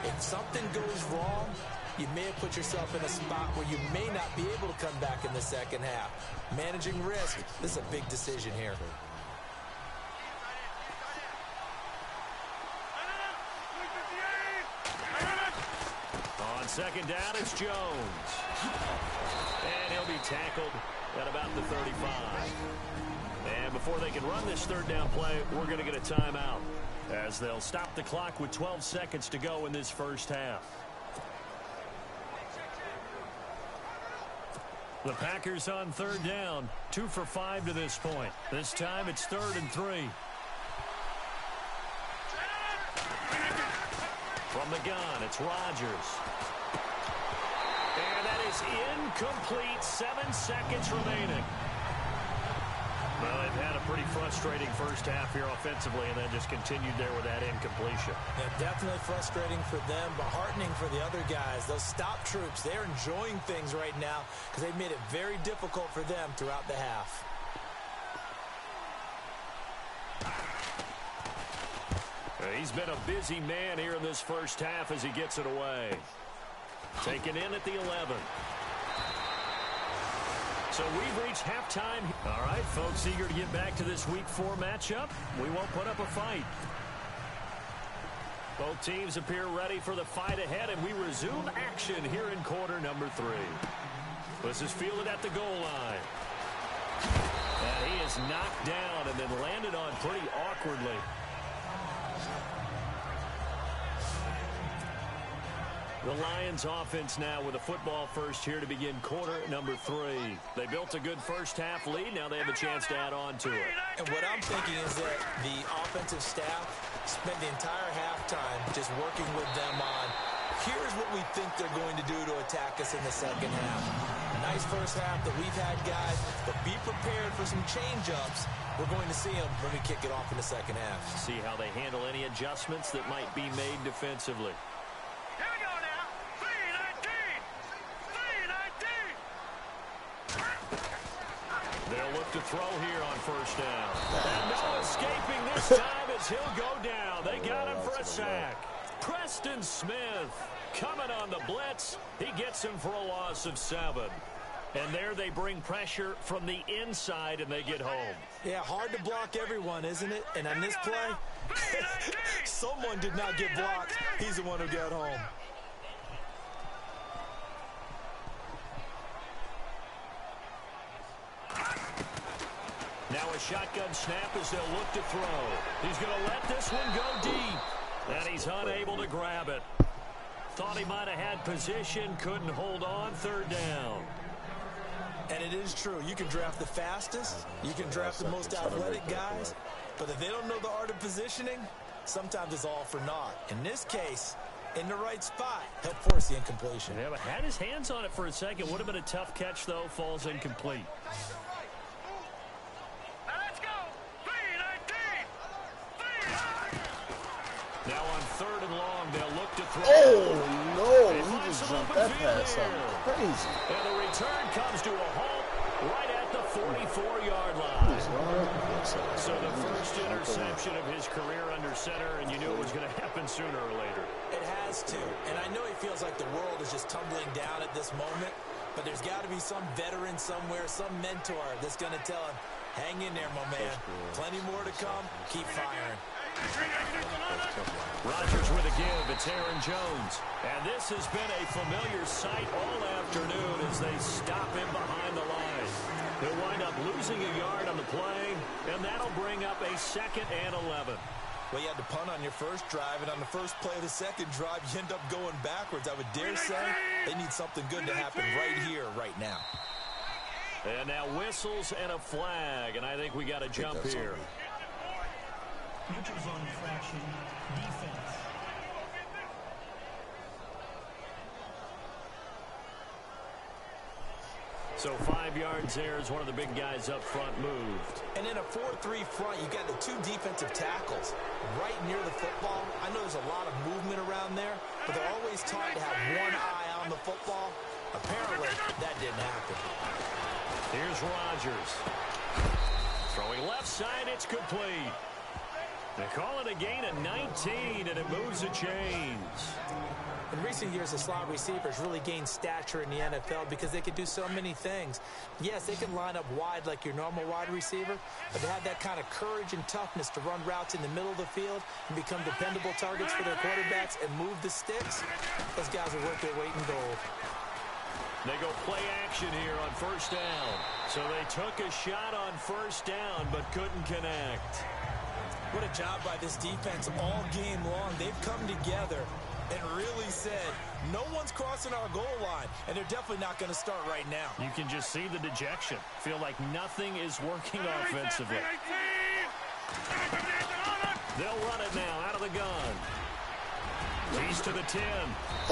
if something goes wrong, you may have put yourself in a spot where you may not be able to come back in the second half. Managing risk, this is a big decision here. On second down, it's Jones. And he'll be tackled at about the 35. And before they can run this third down play, we're going to get a timeout as they'll stop the clock with 12 seconds to go in this first half. The Packers on third down, 2 for 5 to this point. This time it's 3rd and 3. From the gun, it's Rodgers. And that is incomplete. 7 seconds remaining. Well, they've had a pretty frustrating first half here offensively and then just continued there with that incompletion. Yeah, definitely frustrating for them, but heartening for the other guys. Those stop troops, they're enjoying things right now because they've made it very difficult for them throughout the half. He's been a busy man here in this first half as he gets it away. Taken in at the 11. So we've reached halftime. All right, folks, eager to get back to this Week 4 matchup. We won't put up a fight. Both teams appear ready for the fight ahead, and we resume action here in quarter number 3. This is fielded at the goal line. And he is knocked down and then landed on pretty awkwardly. The Lions offense now with a football first here to begin quarter number 3. They built a good first half lead. Now they have a chance to add on to it. And what I'm thinking is that the offensive staff spent the entire halftime just working with them on, here's what we think they're going to do to attack us in the second half. Nice first half that we've had, guys, but be prepared for some change-ups. We're going to see them when we kick it off in the second half. See how they handle any adjustments that might be made defensively. They'll look to throw here on first down. And no escaping this time as he'll go down. They got him for a sack. Preston Smith coming on the blitz. He gets him for a loss of 7. And there they bring pressure from the inside, and they get home. Yeah, hard to block everyone, isn't it? And on this play, someone did not get blocked. He's the one who got home. Now a shotgun snap as they'll look to throw. He's going to let this one go deep. And he's unable to grab it. Thought he might have had position, couldn't hold on, third down. And it is true. You can draft the fastest. You can draft the most athletic guys. But if they don't know the art of positioning, sometimes it's all for naught. In this case, in the right spot, helped force the incompletion. Yeah, but had his hands on it for a second. Would have been a tough catch, though. Falls incomplete. Now on third and long, they'll look to throw. Oh, no. He just jumped that pass up. Crazy. And the return comes to a halt right at the 44-yard line. So the first interception of his career under center, and you knew it was going to happen sooner or later. It has to. And I know he feels like the world is just tumbling down at this moment. But there's got to be some veteran somewhere, some mentor that's going to tell him, hang in there, my man. Plenty more to come. Keep firing. Rodgers with a give. It's Aaron Jones. And this has been a familiar sight all afternoon as they stop him behind the line. He'll wind up losing a yard on the play, and that'll bring up a 2nd and 11. Well, you had to punt on your first drive, and on the first play of the second drive, you end up going backwards. I would dare say they need something good to happen right here, right now. And now whistles and a flag, and I think we got a jump here. Neutral zone infraction, defense. So 5 yards there as one of the big guys up front moved. And in a 4-3 front, you got the 2 defensive tackles right near the football. I know there's a lot of movement around there, but they're always taught to have one eye on the football. Apparently, that didn't happen. Here's Rodgers. Throwing left side, it's complete. They call it a gain of 19, and it moves the chains. In recent years, the slot receivers really gained stature in the NFL because they could do so many things. Yes, they can line up wide like your normal wide receiver, but they have that kind of courage and toughness to run routes in the middle of the field and become dependable targets for their quarterbacks and move the sticks. Those guys are worth their weight in gold. They go play action here on first down. So they took a shot on first down but couldn't connect. What a job by this defense all game long. They've come together and really said, no one's crossing our goal line, and they're definitely not going to start right now. You can just see the dejection. Feel like nothing is working offensively. They'll run it now out of the gun. He's to the 10.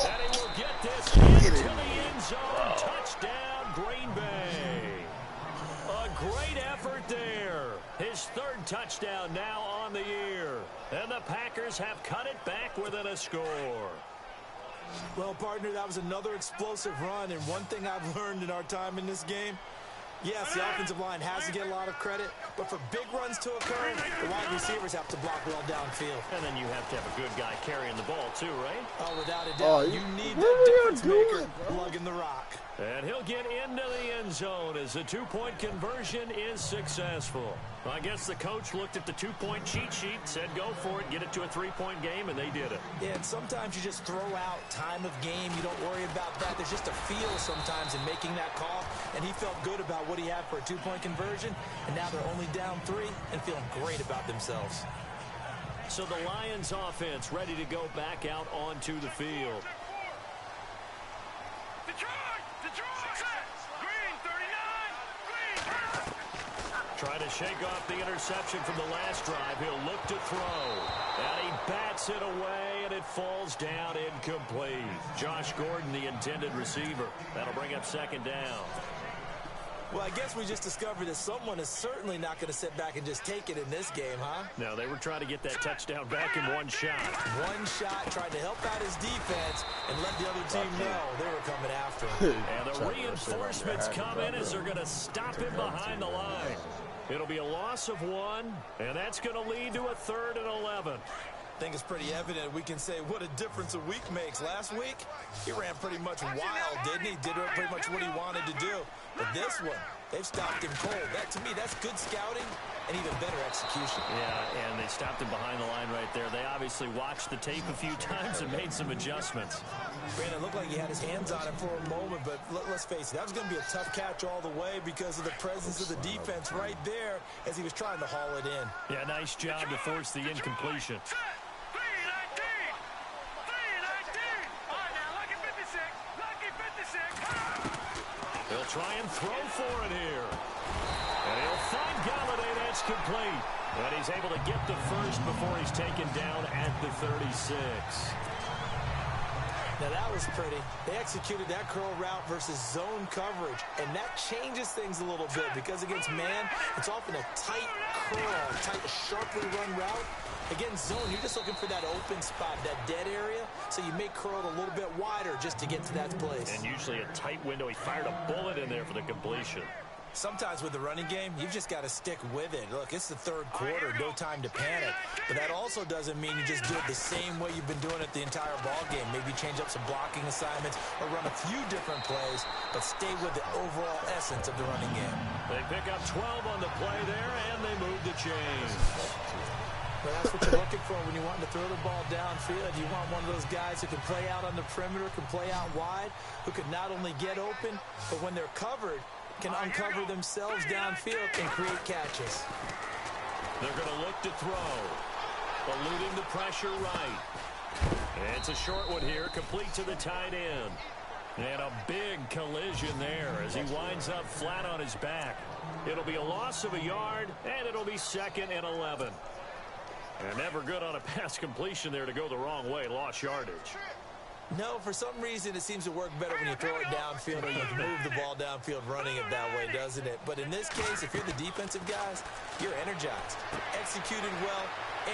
And he will get this into the end zone. Touchdown, Green Bay. A great effort there. His 3rd touchdown now on the year. And the Packers have cut it back within a score. Well, partner, that was another explosive run. And one thing I've learned in our time in this game, yes, the offensive line has to get a lot of credit, but for big runs to occur, the wide receivers have to block well downfield. And then you have to have a good guy carrying the ball too, right? Oh, without a doubt. You need that difference maker lugging the rock. And he'll get into the end zone as the 2-point conversion is successful. Well, I guess the coach looked at the 2-point cheat sheet, said go for it, get it to a 3-point game, and they did it. Yeah, and sometimes you just throw out time of game. You don't worry about that. There's just a feel sometimes in making that call, and he felt good about what he had for a 2-point conversion, and now they're only down 3 and feeling great about themselves. So the Lions offense ready to go back out onto the field. Try to shake off the interception from the last drive. He'll look to throw. And he bats it away, and it falls down incomplete. Josh Gordon, the intended receiver. That'll bring up 2nd down. Well, I guess we just discovered that someone is certainly not going to sit back and just take it in this game, huh? No, they were trying to get that touchdown back in one shot. One shot, tried to help out his defense and let the other team know they were coming after him. And the reinforcements come in as they're going to stop him behind the line. It'll be a loss of 1, and that's going to lead to a 3rd and 11. I think it's pretty evident we can say what a difference a week makes. Last week, he ran pretty much wild, didn't he? Did pretty much what he wanted to do. But this one, they've stopped him cold. That, to me, that's good scouting and even better execution. Yeah, and they stopped him behind the line right there. They obviously watched the tape a few times and made some adjustments. Brandon, it looked like he had his hands on it for a moment, but let's face it, that was going to be a tough catch all the way because of the presence of the defense right there as he was trying to haul it in. Yeah, nice job to force the incompletion. He'll try and throw for it here. And he'll find Galladay. That's complete. But he's able to get the first before he's taken down at the 36. Now that was pretty. They executed that curl route versus zone coverage, and that changes things a little bit because against man, it's often a tight curl, tight, sharply run route. Against zone, you're just looking for that open spot, that dead area, so you may curl it a little bit wider just to get to that place. And usually a tight window. He fired a bullet in there for the completion. Sometimes with the running game, you've just got to stick with it. Look, it's the third quarter, no time to panic. But that also doesn't mean you just do it the same way you've been doing it the entire ball game. Maybe change up some blocking assignments or run a few different plays, but stay with the overall essence of the running game. They pick up 12 on the play there, and they move the chains. But that's what you're looking for when you want to throw the ball downfield. You want one of those guys who can play out on the perimeter, can play out wide, who can not only get open, but when they're covered, can uncover themselves downfield and create catches. They're going to look to throw. Eluding the pressure right. And it's a short one here, complete to the tight end. And a big collision there as he winds up flat on his back. It'll be a loss of a yard, and it'll be 2nd and 11. And never good on a pass completion there to go the wrong way. Lost yardage. No, for some reason it seems to work better when you throw it downfield or you move the ball downfield running it that way, doesn't it? But in this case, if you're the defensive guys, you're energized, executed well,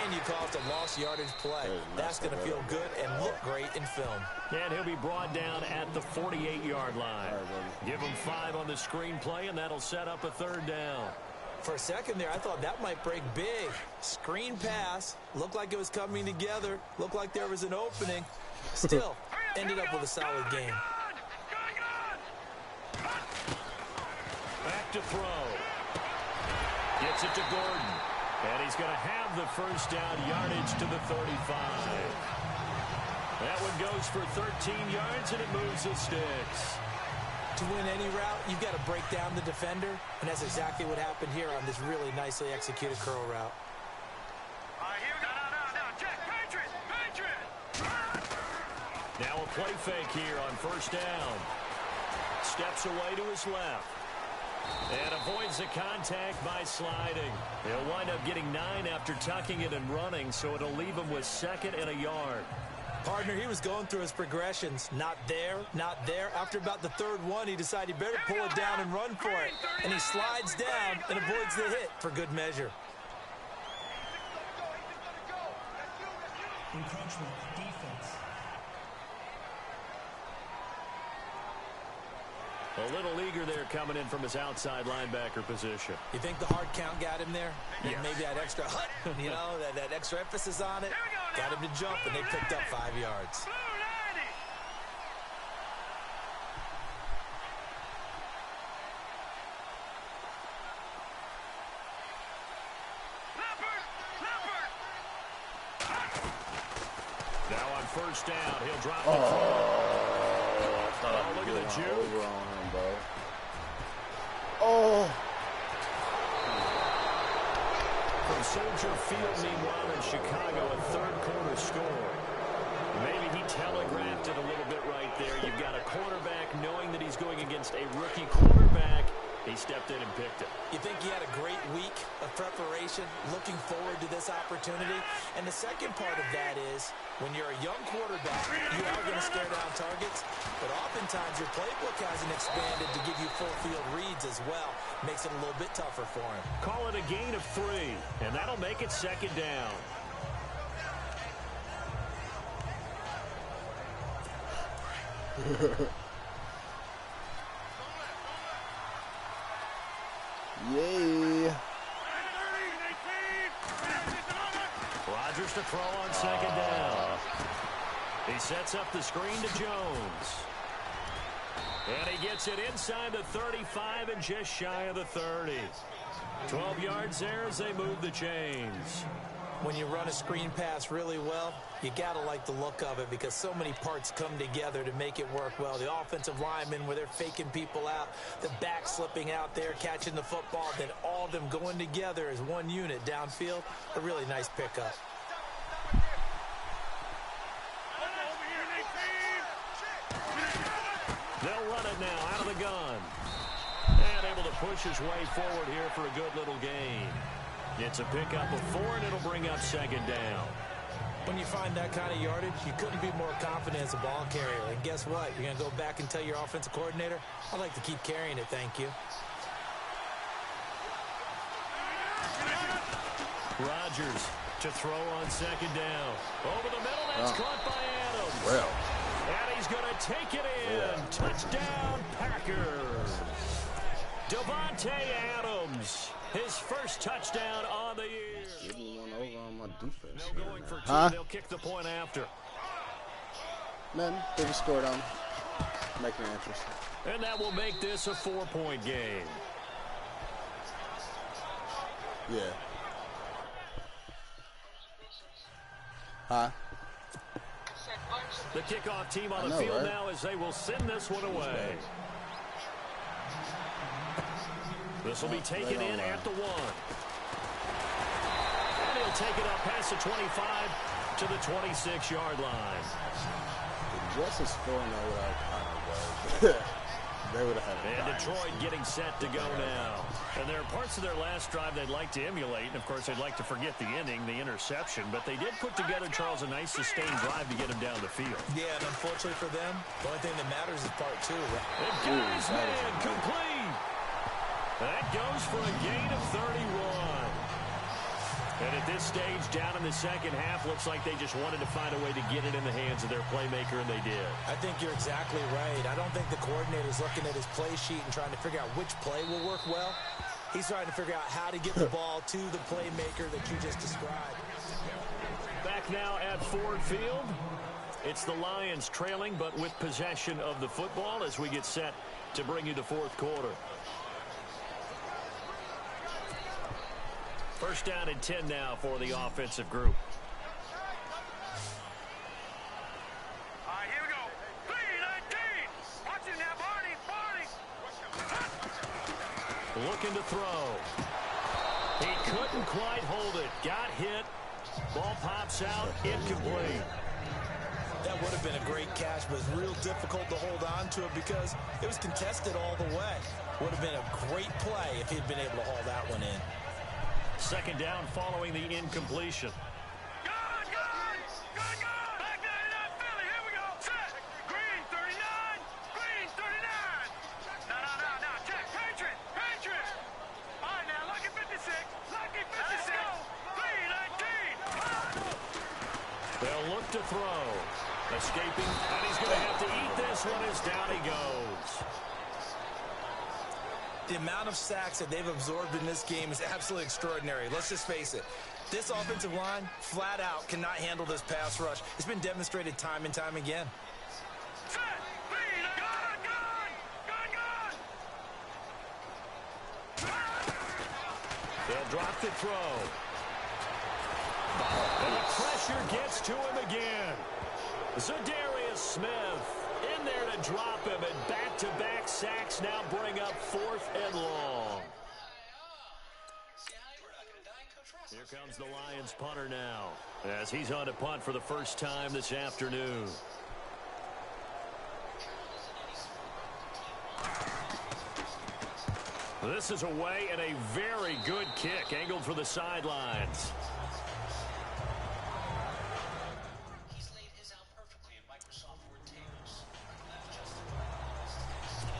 and you caused a lost yardage play. That's going to feel good and look great in film. And he'll be brought down at the 48-yard line. Give him 5 on the screen play, and that'll set up a 3rd down. For a second there, I thought that might break big. Screen pass, looked like it was coming together, looked like there was an opening. Still, ended up with a solid game. Back to throw. Gets it to Gordon. And he's going to have the first down, yardage to the 35. That one goes for 13 yards, and it moves the sticks. To win any route, you've got to break down the defender, and that's exactly what happened here on this really nicely executed curl route. Now a play fake here on 1st down. Steps away to his left. And avoids the contact by sliding. He'll wind up getting 9 after tucking it and running, so it'll leave him with 2nd and a yard. Partner, he was going through his progressions. Not there, not there. After about the 3rd one, he decided he better pull it down and run for it. And he slides down and avoids the hit for good measure. Encroachment, defense. A little eager there coming in from his outside linebacker position. You think the hard count got him there? Yes. Maybe that extra hut, you know, that extra emphasis on it. Got him to jump, and they picked up 5 yards. Now on 1st down, he'll drop the ball. Oh, look at the juke. From Soldier Field, meanwhile, in Chicago, a 3rd quarter score. Maybe he telegraphed it a little bit right there. You've got a quarterback knowing that he's going against a rookie quarterback. He stepped in and picked it. You think he had a great week of preparation, looking forward to this opportunity? And the second part of that is, when you're a young quarterback, you are going to stare down targets, but oftentimes your playbook hasn't expanded to give you full field reads as well. Makes it a little bit tougher for him. Call it a gain of 3, and that'll make it 2nd down. Yay. Rodgers to throw on 2nd down. He sets up the screen to Jones. And he gets it inside the 35 and just shy of the 30. 12 yards there as they move the chains. When you run a screen pass really well, you got to like the look of it because so many parts come together to make it work well. The offensive linemen, where they're faking people out, the back slipping out there, catching the football, then all of them going together as one unit downfield. A really nice pickup. They'll run it now out of the gun. And able to push his way forward here for a good little gain. It's a pickup of 4, and it'll bring up 2nd down. When you find that kind of yardage, you couldn't be more confident as a ball carrier. And guess what? You're going to go back and tell your offensive coordinator, I'd like to keep carrying it, thank you. Rodgers to throw on 2nd down. Over the middle, that's caught by Adams. Well. And he's going to take it in. Touchdown, Packers. Devontae Adams, his first touchdown on the year. Give me one over on my defense. No going for two. They'll kick the point after. Nothing. They just scored on. Making it interesting. And that will make this a 4-point game. Yeah. Huh? The kickoff team on the field now as they will send this one away. This will be taken in at the 1. And he'll take it up past the 25 to the 26-yard line. The Jets are scoring there without Connor, they would have had it. And Detroit getting set to go now. And there are parts of their last drive they'd like to emulate. And, of course, they'd like to forget the ending, the interception. But they did put together, Charles, a nice sustained drive to get him down the field. Yeah, and unfortunately for them, the only thing that matters is part 2. And guys, man, complete. That goes for a gain of 31. And at this stage, down in the second half, looks like they just wanted to find a way to get it in the hands of their playmaker, and they did. I think you're exactly right. I don't think the coordinator's looking at his play sheet and trying to figure out which play will work well. He's trying to figure out how to get the ball to the playmaker that you just described. Back now at Ford Field. It's the Lions trailing, but with possession of the football as we get set to bring you the fourth quarter. First down and 10 now for the offensive group. All right, here we go. 3-19. Watch it now, Barney. Looking to throw. He couldn't quite hold it. Got hit. Ball pops out. Incomplete. That would have been a great catch, but it's real difficult to hold on to it because it was contested all the way. Would have been a great play if he'd been able to haul that one in. Second down following the incompletion. Back 99, Philly. Here we go. Set. Green 39. Green 39. No. Check. Patriot. All right, now, lucky 56. Lucky 56. 3-19. They'll look to throw. Escaping. And he's going to have to eat this one as down he goes. The amount of sacks that they've absorbed in this game is absolutely extraordinary. Let's just face it. This offensive line, flat out, cannot handle this pass rush. It's been demonstrated time and time again. Set. Gun. They'll drop the throw. And the pressure gets to him again. Za'Darius Smith in there to drop him, and back-to-back sacks now bring up 4th and long. Here comes the Lions punter now as he's on to punt for the first time this afternoon. This is away and a very good kick angled for the sidelines.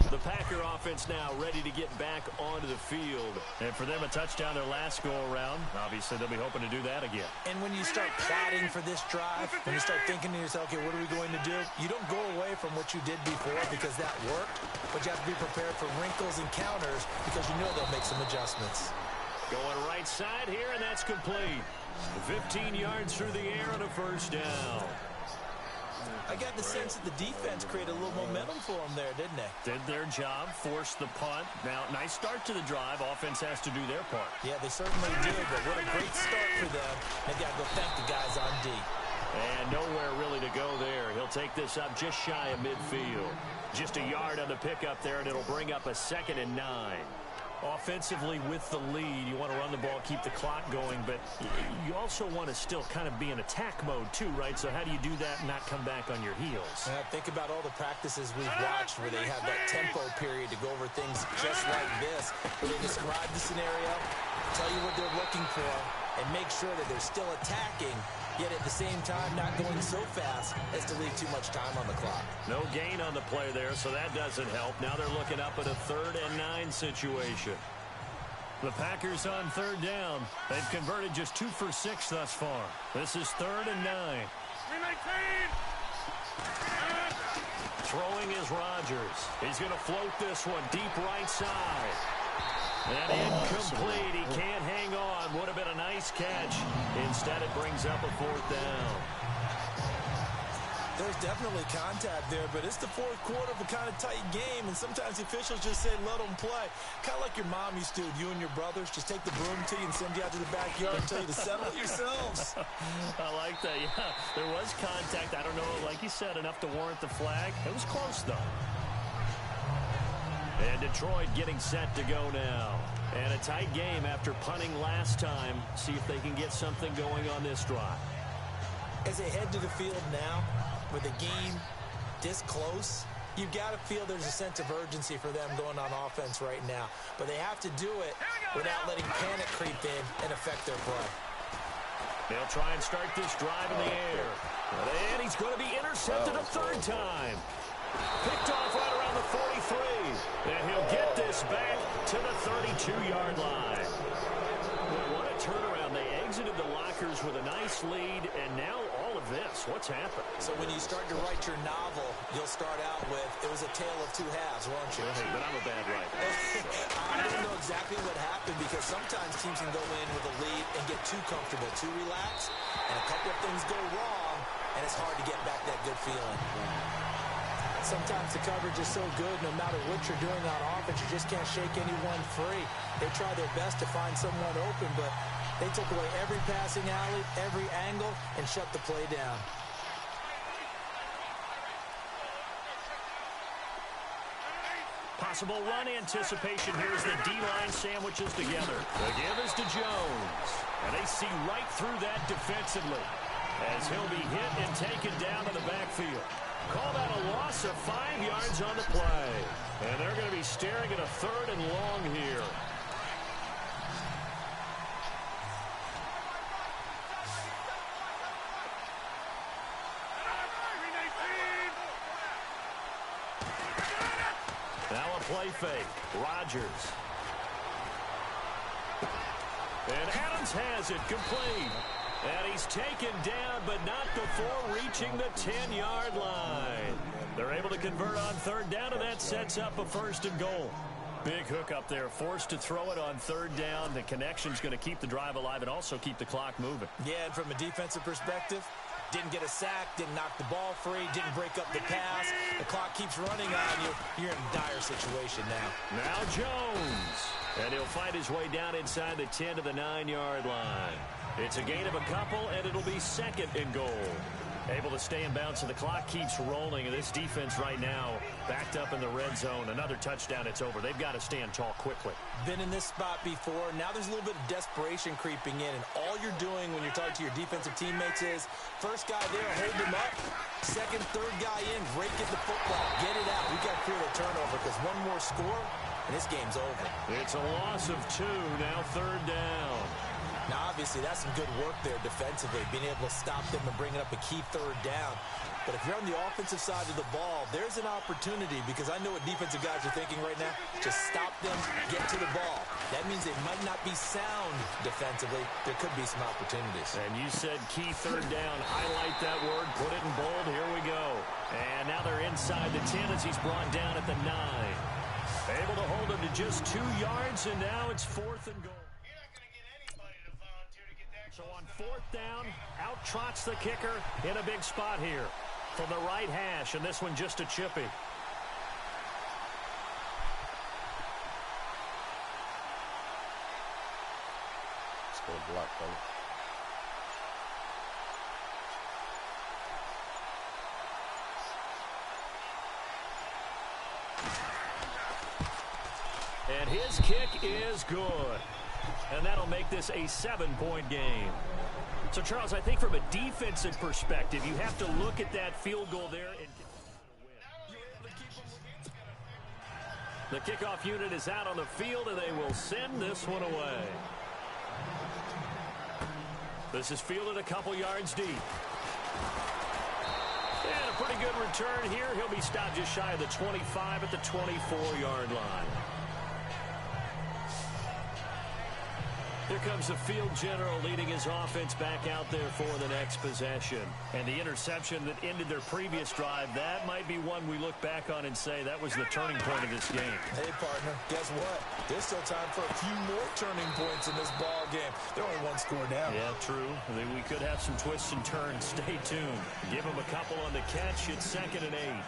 The Packer offense now ready to get back onto the field. And for them, a touchdown their last go-around. Obviously, they'll be hoping to do that again. And when you start plotting for this drive, when you start thinking to yourself, okay, what are we going to do? You don't go away from what you did before because that worked. But you have to be prepared for wrinkles and counters because you know they'll make some adjustments. Going right side here, and that's complete. 15 yards through the air and a first down. I got the sense that the defense created a little momentum for them there, didn't they? Did their job, forced the punt. Now, nice start to the drive. Offense has to do their part. Yeah, they certainly did, but what a great start for them. They got to go thank the guys on D. And nowhere really to go there. He'll take this up just shy of midfield. Just a yard on the pickup there, and it'll bring up a 2nd and 9. Offensively with the lead, you want to run the ball, keep the clock going, but you also want to still kind of be in attack mode too, right? So how do you do that and not come back on your heels? Think about all the practices we've watched where they have that tempo period to go over things just like this, where they describe the scenario, tell you what they're looking for, and make sure that they're still attacking, yet at the same time not going so fast as to leave too much time on the clock. No gain on the play there, so that doesn't help. Now they're looking up at a 3rd and 9 situation. The Packers on 3rd down. They've converted just 2 for 6 thus far. This is 3rd and 9. 3-19. Throwing is Rodgers. He's going to float this one deep right side. And incomplete. He can't hang on. Would have been a nice catch. Instead, it brings up a 4th down. There's definitely contact there, but it's the fourth quarter of a kind of tight game, and sometimes the officials just say, let them play. Kind of like your mom used to do, you and your brothers, just take the broom to you and send you out to the backyard and tell you to settle it yourselves. I like that, yeah. There was contact. I don't know, like you said, enough to warrant the flag. It was close, though. And Detroit getting set to go now. And a tight game after punting last time. See if they can get something going on this drive. As they head to the field now, with a game this close, you've got to feel there's a sense of urgency for them going on offense right now. But they have to do it without letting panic creep in and affect their play. They'll try and start this drive in the air. And he's going to be intercepted a 3rd time. Picked off right around the 43. And he'll get this back to the 32-yard line. Boy, what a turnaround. They exited the lockers with a nice lead, and now all of this. What's happened? So when you start to write your novel, you'll start out with, it was a tale of 2 halves, won't you? Hey, but I'm a bad writer. I don't know exactly what happened, because sometimes teams can go in with a lead and get too comfortable, too relaxed, and a couple of things go wrong, and it's hard to get back that good feeling. Sometimes the coverage is so good, no matter what you're doing on offense, you just can't shake anyone free. They try their best to find someone open, but they took away every passing alley, every angle, and shut the play down. Possible run anticipation here as the D-line sandwiches together. The give is to Jones. And they see right through that defensively as he'll be hit and taken down to the backfield. Call that a loss of 5 yards on the play. And they're going to be staring at a 3rd and long here. Now a play fake. Rodgers. And Adams has it complete. And he's taken down, but not before reaching the 10-yard line. They're able to convert on 3rd down, and that sets up a 1st and goal. Big hook up there, forced to throw it on 3rd down. The connection's going to keep the drive alive and also keep the clock moving. Yeah, and from a defensive perspective, didn't get a sack, didn't knock the ball free, didn't break up the pass. The clock keeps running on you. You're in a dire situation now. Now Jones. And he'll fight his way down inside the 10 to the 9-yard line. It's a gain of a couple, and it'll be 2nd and goal. Able to stay in bounds, so the clock keeps rolling. And this defense right now backed up in the red zone. Another touchdown, it's over. They've got to stand tall quickly. Been in this spot before. Now there's a little bit of desperation creeping in. And all you're doing when you're talking to your defensive teammates is, first guy there, hold him up. 2nd, 3rd guy in, rake at the football. Get it out. We've got to create a turnover because one more score, and this game's over. It's a loss of 2, now 3rd down. Now, obviously, that's some good work there defensively, being able to stop them and bringing up a key 3rd down. But if you're on the offensive side of the ball, there's an opportunity, because I know what defensive guys are thinking right now. Just stop them, get to the ball. That means they might not be sound defensively. There could be some opportunities. And you said key 3rd down. Highlight that word, put it in bold. Here we go. And now they're inside the 10 as he's brought down at the 9. Able to hold him to just 2 yards, and now it's 4th and goal. So on 4th down, out trots the kicker in a big spot here from the right hash, and this one just a chippy. Let's go block, fella. And his kick is good. And that'll make this a 7-point game. So, Charles, I think from a defensive perspective, you have to look at that field goal there and the kickoff unit is out on the field, and they will send this one away. This is fielded a couple yards deep. And a pretty good return here. He'll be stopped just shy of the 25 at the 24-yard line. Here comes the field general leading his offense back out there for the next possession. And the interception that ended their previous drive, that might be one we look back on and say that was the turning point of this game. Hey, partner, guess what? There's still time for a few more turning points in this ball game. They're only one score down. Yeah, true. We could have some twists and turns. Stay tuned. Give them a couple on the catch. It's 2nd and 8.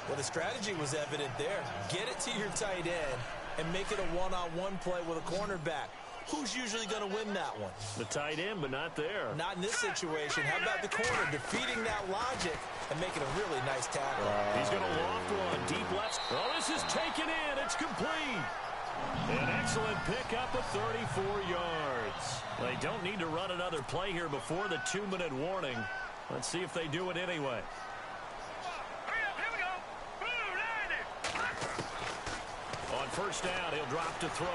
Well, the strategy was evident there. Get it to your tight end and make it a one-on-one play with a cornerback. Who's usually going to win that one? The tight end, but not there. Not in this situation. How about the corner defeating that logic and making a really nice tackle? He's going to loft one deep left. Oh, this is taken in. It's complete. An excellent pickup of 34 yards. They don't need to run another play here before the 2-minute warning. Let's see if they do it anyway. Here we go. Blue 90. On first down, he'll drop to throw.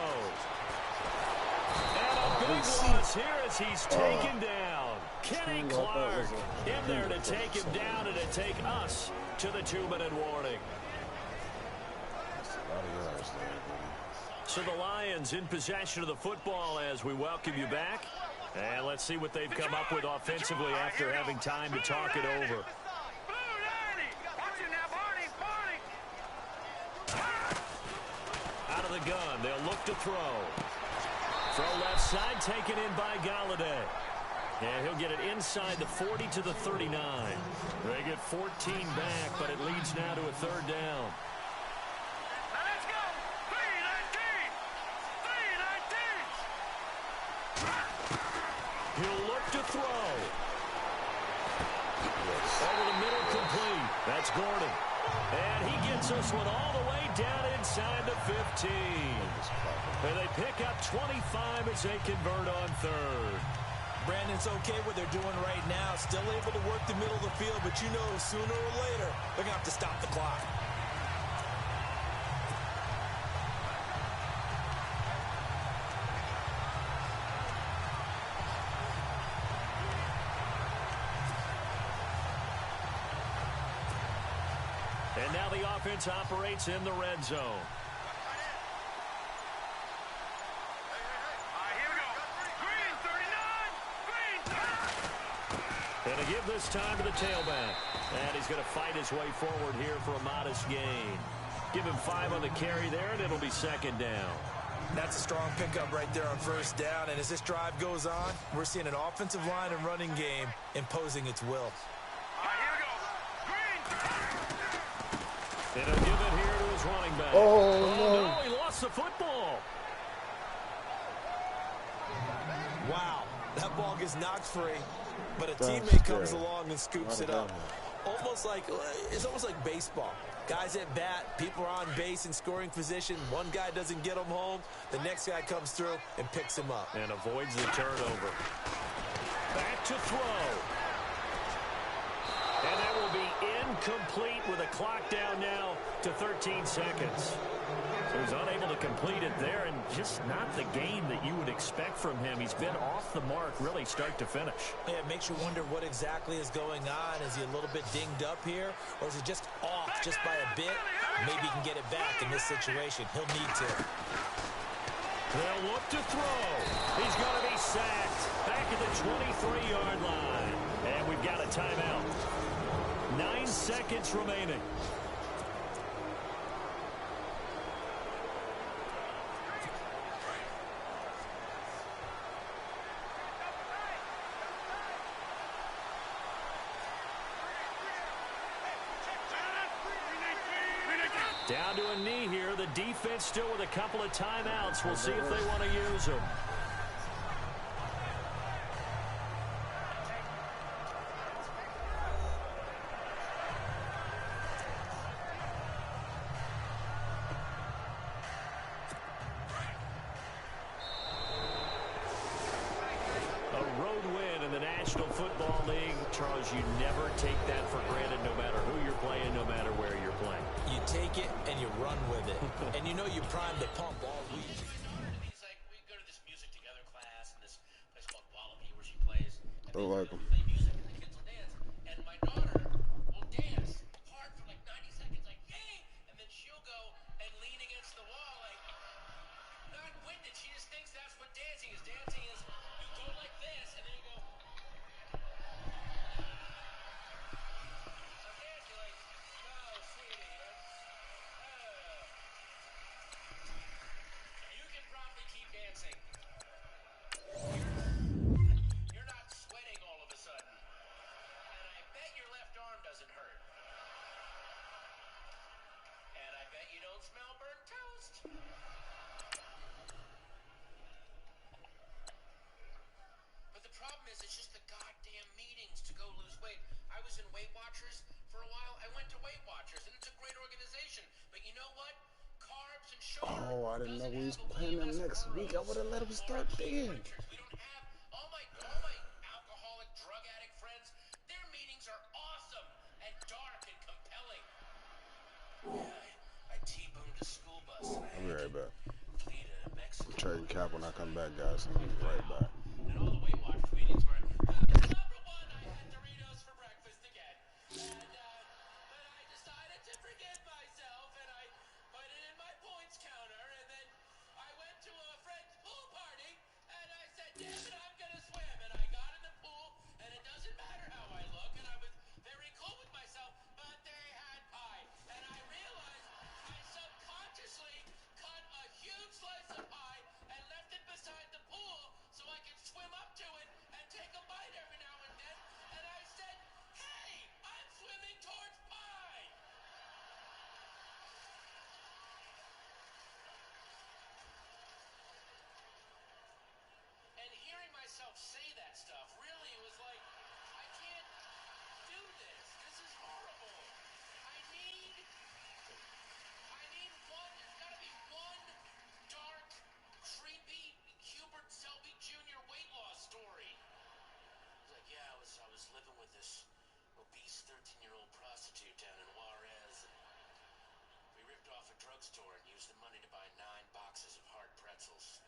And a big loss here as he's taken down. Kenny Clark in there to take him down and to take us to the 2-minute warning. So the Lions in possession of the football as we welcome you back. And let's see what they've come up with offensively after having time to talk it over. Blue 90. Watch it now, Barney. Out of the gun, they'll look to throw. Throw left side, taken in by Galladay. And he'll get it inside the 40 to the 39. They get 14 back, but it leads now to a 3rd down. Now let's go. 3-19. He'll look to throw. Over the middle, complete. That's Gordon. And he gets this one all the way down inside the 15. And they pick up 25 as they convert on 3rd. Brandon, it's okay what they're doing right now. Still able to work the middle of the field, but you know sooner or later they're going to have to stop the clock. And now the offense operates in the red zone. And to give this time to the tailback. And he's going to fight his way forward here for a modest gain. Give him 5 on the carry there, and it'll be 2nd down. That's a strong pickup right there on first down. And as this drive goes on, we're seeing an offensive line and running game imposing its will. And he'll give it here to his running back. Oh, no. No, he lost the football. Wow, that ball gets knocked free, but a teammate comes along and scoops it up. It's almost like baseball. Guys at bat, people are on base in scoring position. One guy doesn't get him home. The next guy comes through and picks him up. And avoids the turnover. Back to throw. And that will be incomplete with a clock down now to 13 seconds. So he's unable to complete it there, and just not the game that you would expect from him. He's been off the mark really start to finish. Yeah, it makes you wonder what exactly is going on. Is he a little bit dinged up here, or is he just off just by a bit? Maybe he can get it back in this situation. He'll need to. They'll look to throw. He's going to be sacked back at the 23-yard line. And we've got a timeout. 9 seconds remaining. Down to a knee here. The defense still with a couple of timeouts. We'll see if they want to use them. A road win in the National Football League. Charles, you never take that for granted no matter who you're playing, no matter where you're playing. You take it and you run with it. And you know you primed the pump all week. It's like we go to this music together class in this place called Wallaby where she plays. And I like 'em. play music and the kids will dance. And my daughter will dance hard for like 90 seconds, like, yay! And then she'll go and lean against the wall, like, not winded. She just thinks that's what dancing is. Dancing is Oh, I didn't know we was playing them next week. I would have let him start then. We don't have all my alcoholic drug addict friends. Their meetings are awesome and dark and compelling. Yeah, I T-boned a school bus. I'll be right back. Flee to Mexico. I'm trading cap when I come back, guys. I'll be right back. And all the Weight Watch tweetings were, number one, I had Doritos for breakfast again. And, but I decided to forgive myself, and I put it in my points counter, and then I went to a friend's pool party, and I said, damn it, I'm going to swim. And I got in the pool, and it doesn't matter how I look, and I was very cool with myself, but they had pie. And I realized I subconsciously cut a huge slice of pie and left it beside the pool so I could swim up to it and take a bite every now and then. And I said, hey, I'm swimming towards pie. And hearing myself say that stuff really was like, I can't do this. This is horrible. I need one, there's got to be one dark, creepy Hubert Selby Jr. weight loss story. He's like, yeah, I was living with this obese 13-year-old prostitute down in Juarez. And we ripped off a drugstore and used the money to buy 9 boxes of hard pretzels.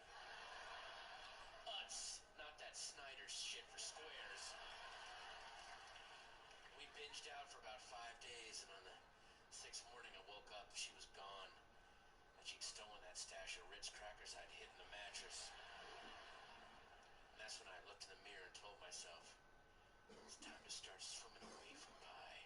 Utz, not that Snyder's shit for squares. We binged out for about 5 days, and on the 6th morning I woke up, she was gone. And she'd stolen that stash of Ritz crackers I'd hid in the mattress. And that's when I looked in the mirror and told myself, it's time to start swimming away from pie.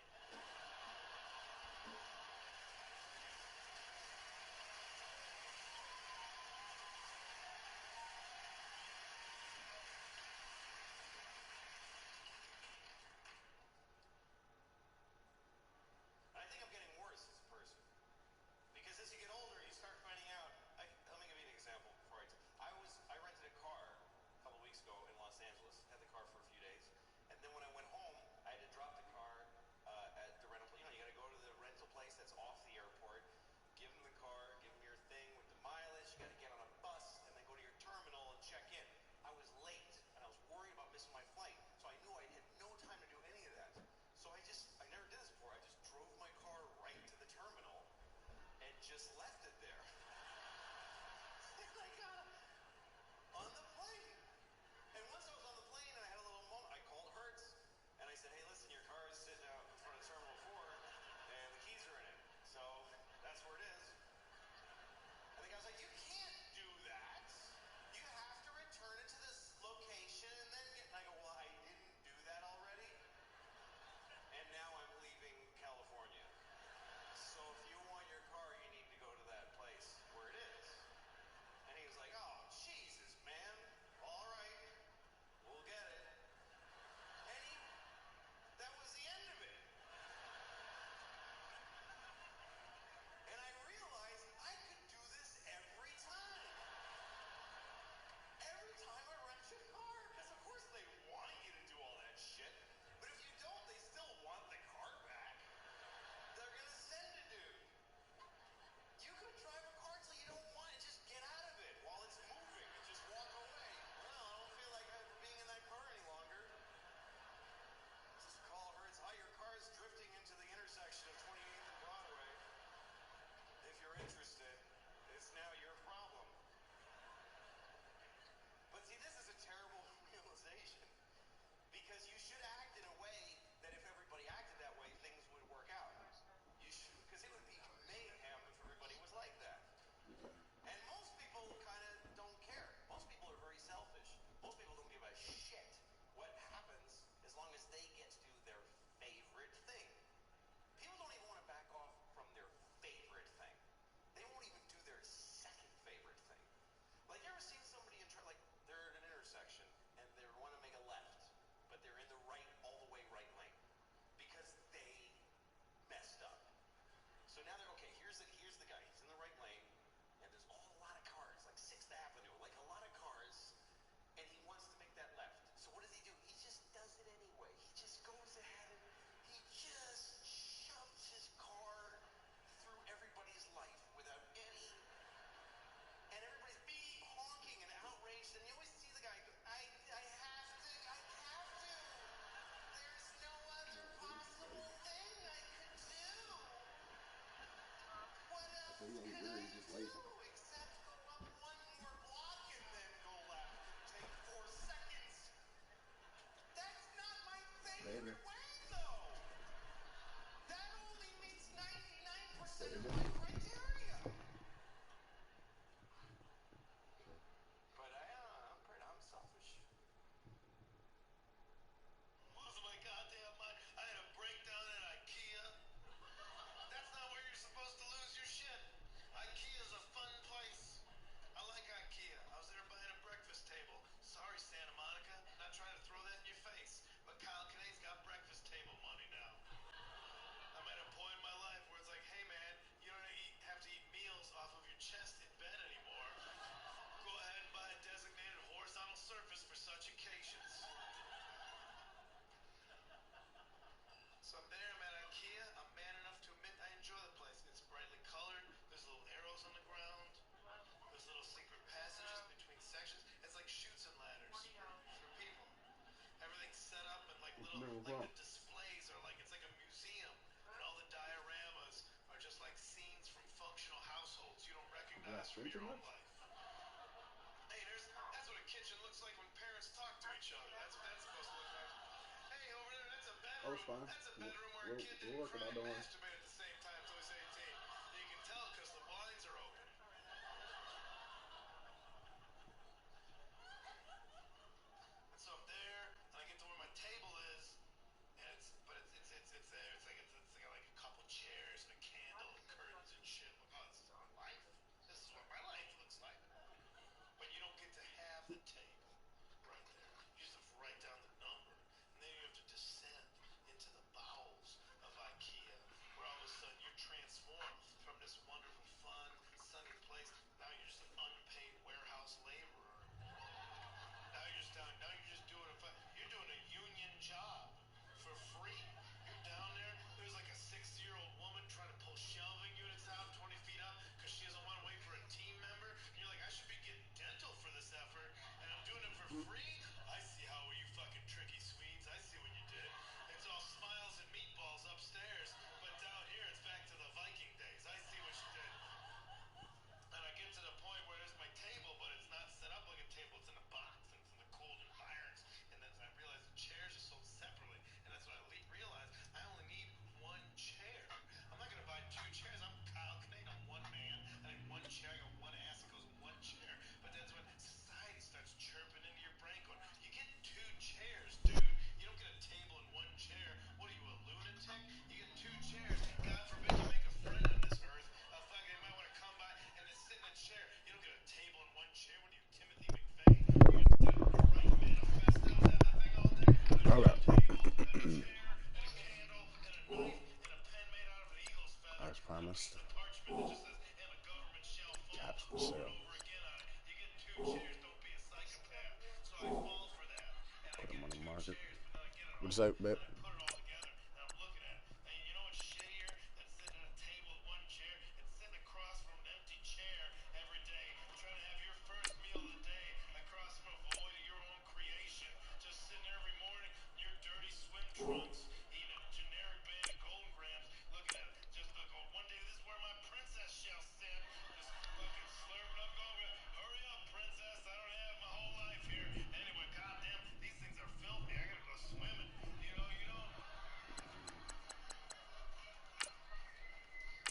I think I'm getting worse as a person. Because as you get older, you start finding out. Let me give you an example before I rented a car a couple weeks ago in Los Angeles. Had the car for a few days. And then when I went home, I had to drop Hater. That only meets 99% of my criteria. But I'm selfish. Losing my goddamn mind. I had a breakdown at IKEA. That's not where you're supposed to lose your shit. IKEA's a fun place. I like IKEA. I was there buying a breakfast table. Sorry, Santa Monica. Not trying to throw that in your face. But Kyle Kinane's got breakfast table money now. I'm at a point in my life where it's like, hey man, you don't have to eat meals off of your chest in bed anymore. Go ahead and buy a designated horizontal surface for such occasions. So I'm there, I'm at IKEA. I'm man enough to admit I enjoy the place. It's brightly colored. There's little arrows on the ground. There's little secret passages between sections. It's like chutes and ladders for people. Everything's set up and like little, like the displays are like, it's like a museum. And all the dioramas are just like scenes from functional households you don't recognize from your own life. Hey, that's what a kitchen looks like when parents talk to each other. That's what that's supposed to look like. Hey, over there, that's a bedroom. It's fine. That's a bedroom where a kid didn't try and masturbate at the same time until he's 18. You can tell because the blinds are open. And so I'm there, and I get to where my table is, and it's there. It's like a couple chairs and a candle and curtains and shit. I'm like, oh, this is my life. This is what my life looks like. But you don't get to have the table right there. You just have to write down the number, and then you have to descend into the bowels of IKEA, where all of a sudden you're transformed from this wonderful, fun, sunny place. Now you're just an unpaid warehouse laborer. Now you're just doing a union job for free. You're down there. There's like a 60-year-old woman trying to pull shelving units out 20 feet up because she doesn't want to wait for a team member. And you're like, I should be getting dental for this effort, and I'm doing it for free. I see how you fucking tricky Swedes. I see what you did. It's all smiles and meatballs upstairs, but down here it's back to the Viking days. I see what you did. And I get to the point where there's my table, but it's not set up like a table. It's in a box, and it's in the cold environs. And then I realize the chairs are sold separately, and that's when I realized I only need one chair. I'm not going to buy two chairs. I'm Kyle Kinane. I'm one man. I need one chair. I got one ass. It goes in one chair. But that's when society starts chirping into your brain going, you get two chairs, dude. You don't get a table and one chair. What are you, a lunatic? You get two chairs. God forbid you make a friend on this earth. Fucking might want to come by and just sit in a chair. You don't get a table and one chair. What are you, Timothy McVeigh? You write manifestos at the thing all day? There's All a right. table and a chair and a candle and a knife and a pen made out of an eagle's feather. As promised. And a piece of parchment that just says, and the government shall fall Caps for over sale. and over again on it. You get two chairs. Don't be a psychopath. So I fall for that. And I Put them get on the two market. chairs, but then I get it What'd you all. say, babe? And I put it all together, and I'm looking at it. And you know what's shittier than sitting at a table with one chair? It's sitting across from an empty chair every day, trying to have your first meal of the day across from a void of your own creation. Just sitting there every morning in your dirty swim trunks, eating a generic band of Golden Grams, looking at it. Just look, oh, one day this is where my princess shall sit. Just fucking slurping up, going, hurry up, princess. I don't have my whole life here. Anyway, goddamn, these things are filthy. I gotta go swimming. You know.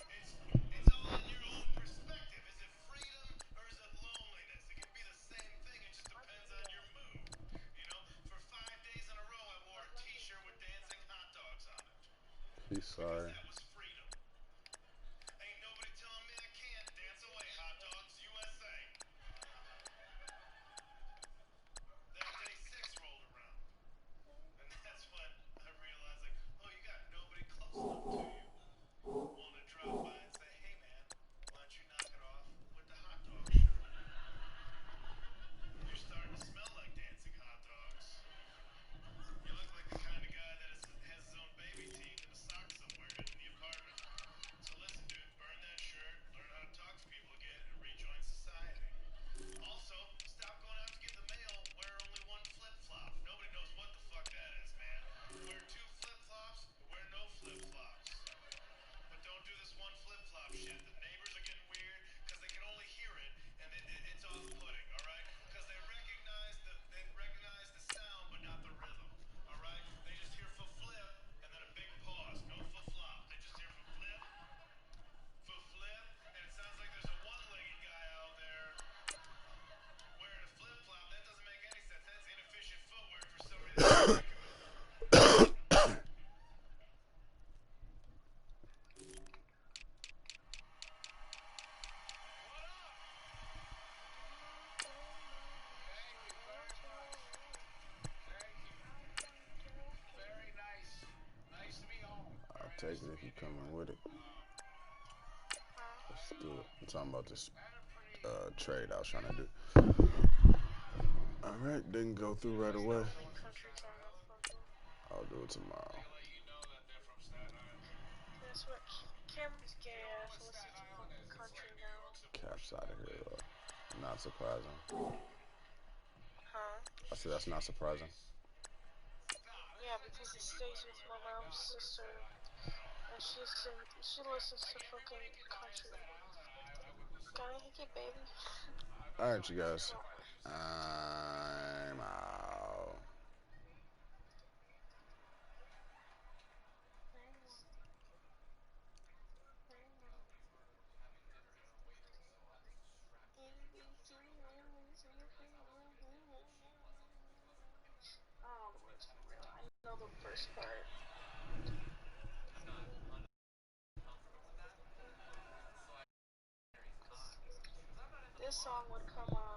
It's all in your own perspective. Is it freedom or is it loneliness? It can be the same thing. It just depends on your mood. You know, for 5 days in a row, I wore a T-shirt with dancing hot dogs on it. He's Because sorry. that was freedom. Ain't nobody telling me I can't dance away. Hot dogs, USA. Then day 6 rolled around. And that's when I realized, like, oh, you got nobody close enough to you willing to drop by and say, hey, man, why don't you knock it off with the hot dog shirt? You're starting to smell like dancing hot dogs. You look like the kind of guy that has his own baby teeth in a sock somewhere in the apartment. take it if you coming with it. Let's do it. I'm talking about this trade I was trying to do. Alright, didn't go through right away. I'll do it tomorrow. That's what Cameron's gay ass listens to fucking country now. Caps out of here, though. Not surprising. Huh? I said that's not surprising. Yeah, because he stays with my mom's sister, and she listens to fucking country. Got a hickey, baby. Alright, you guys. I'm out. I know the first part. This song would come on.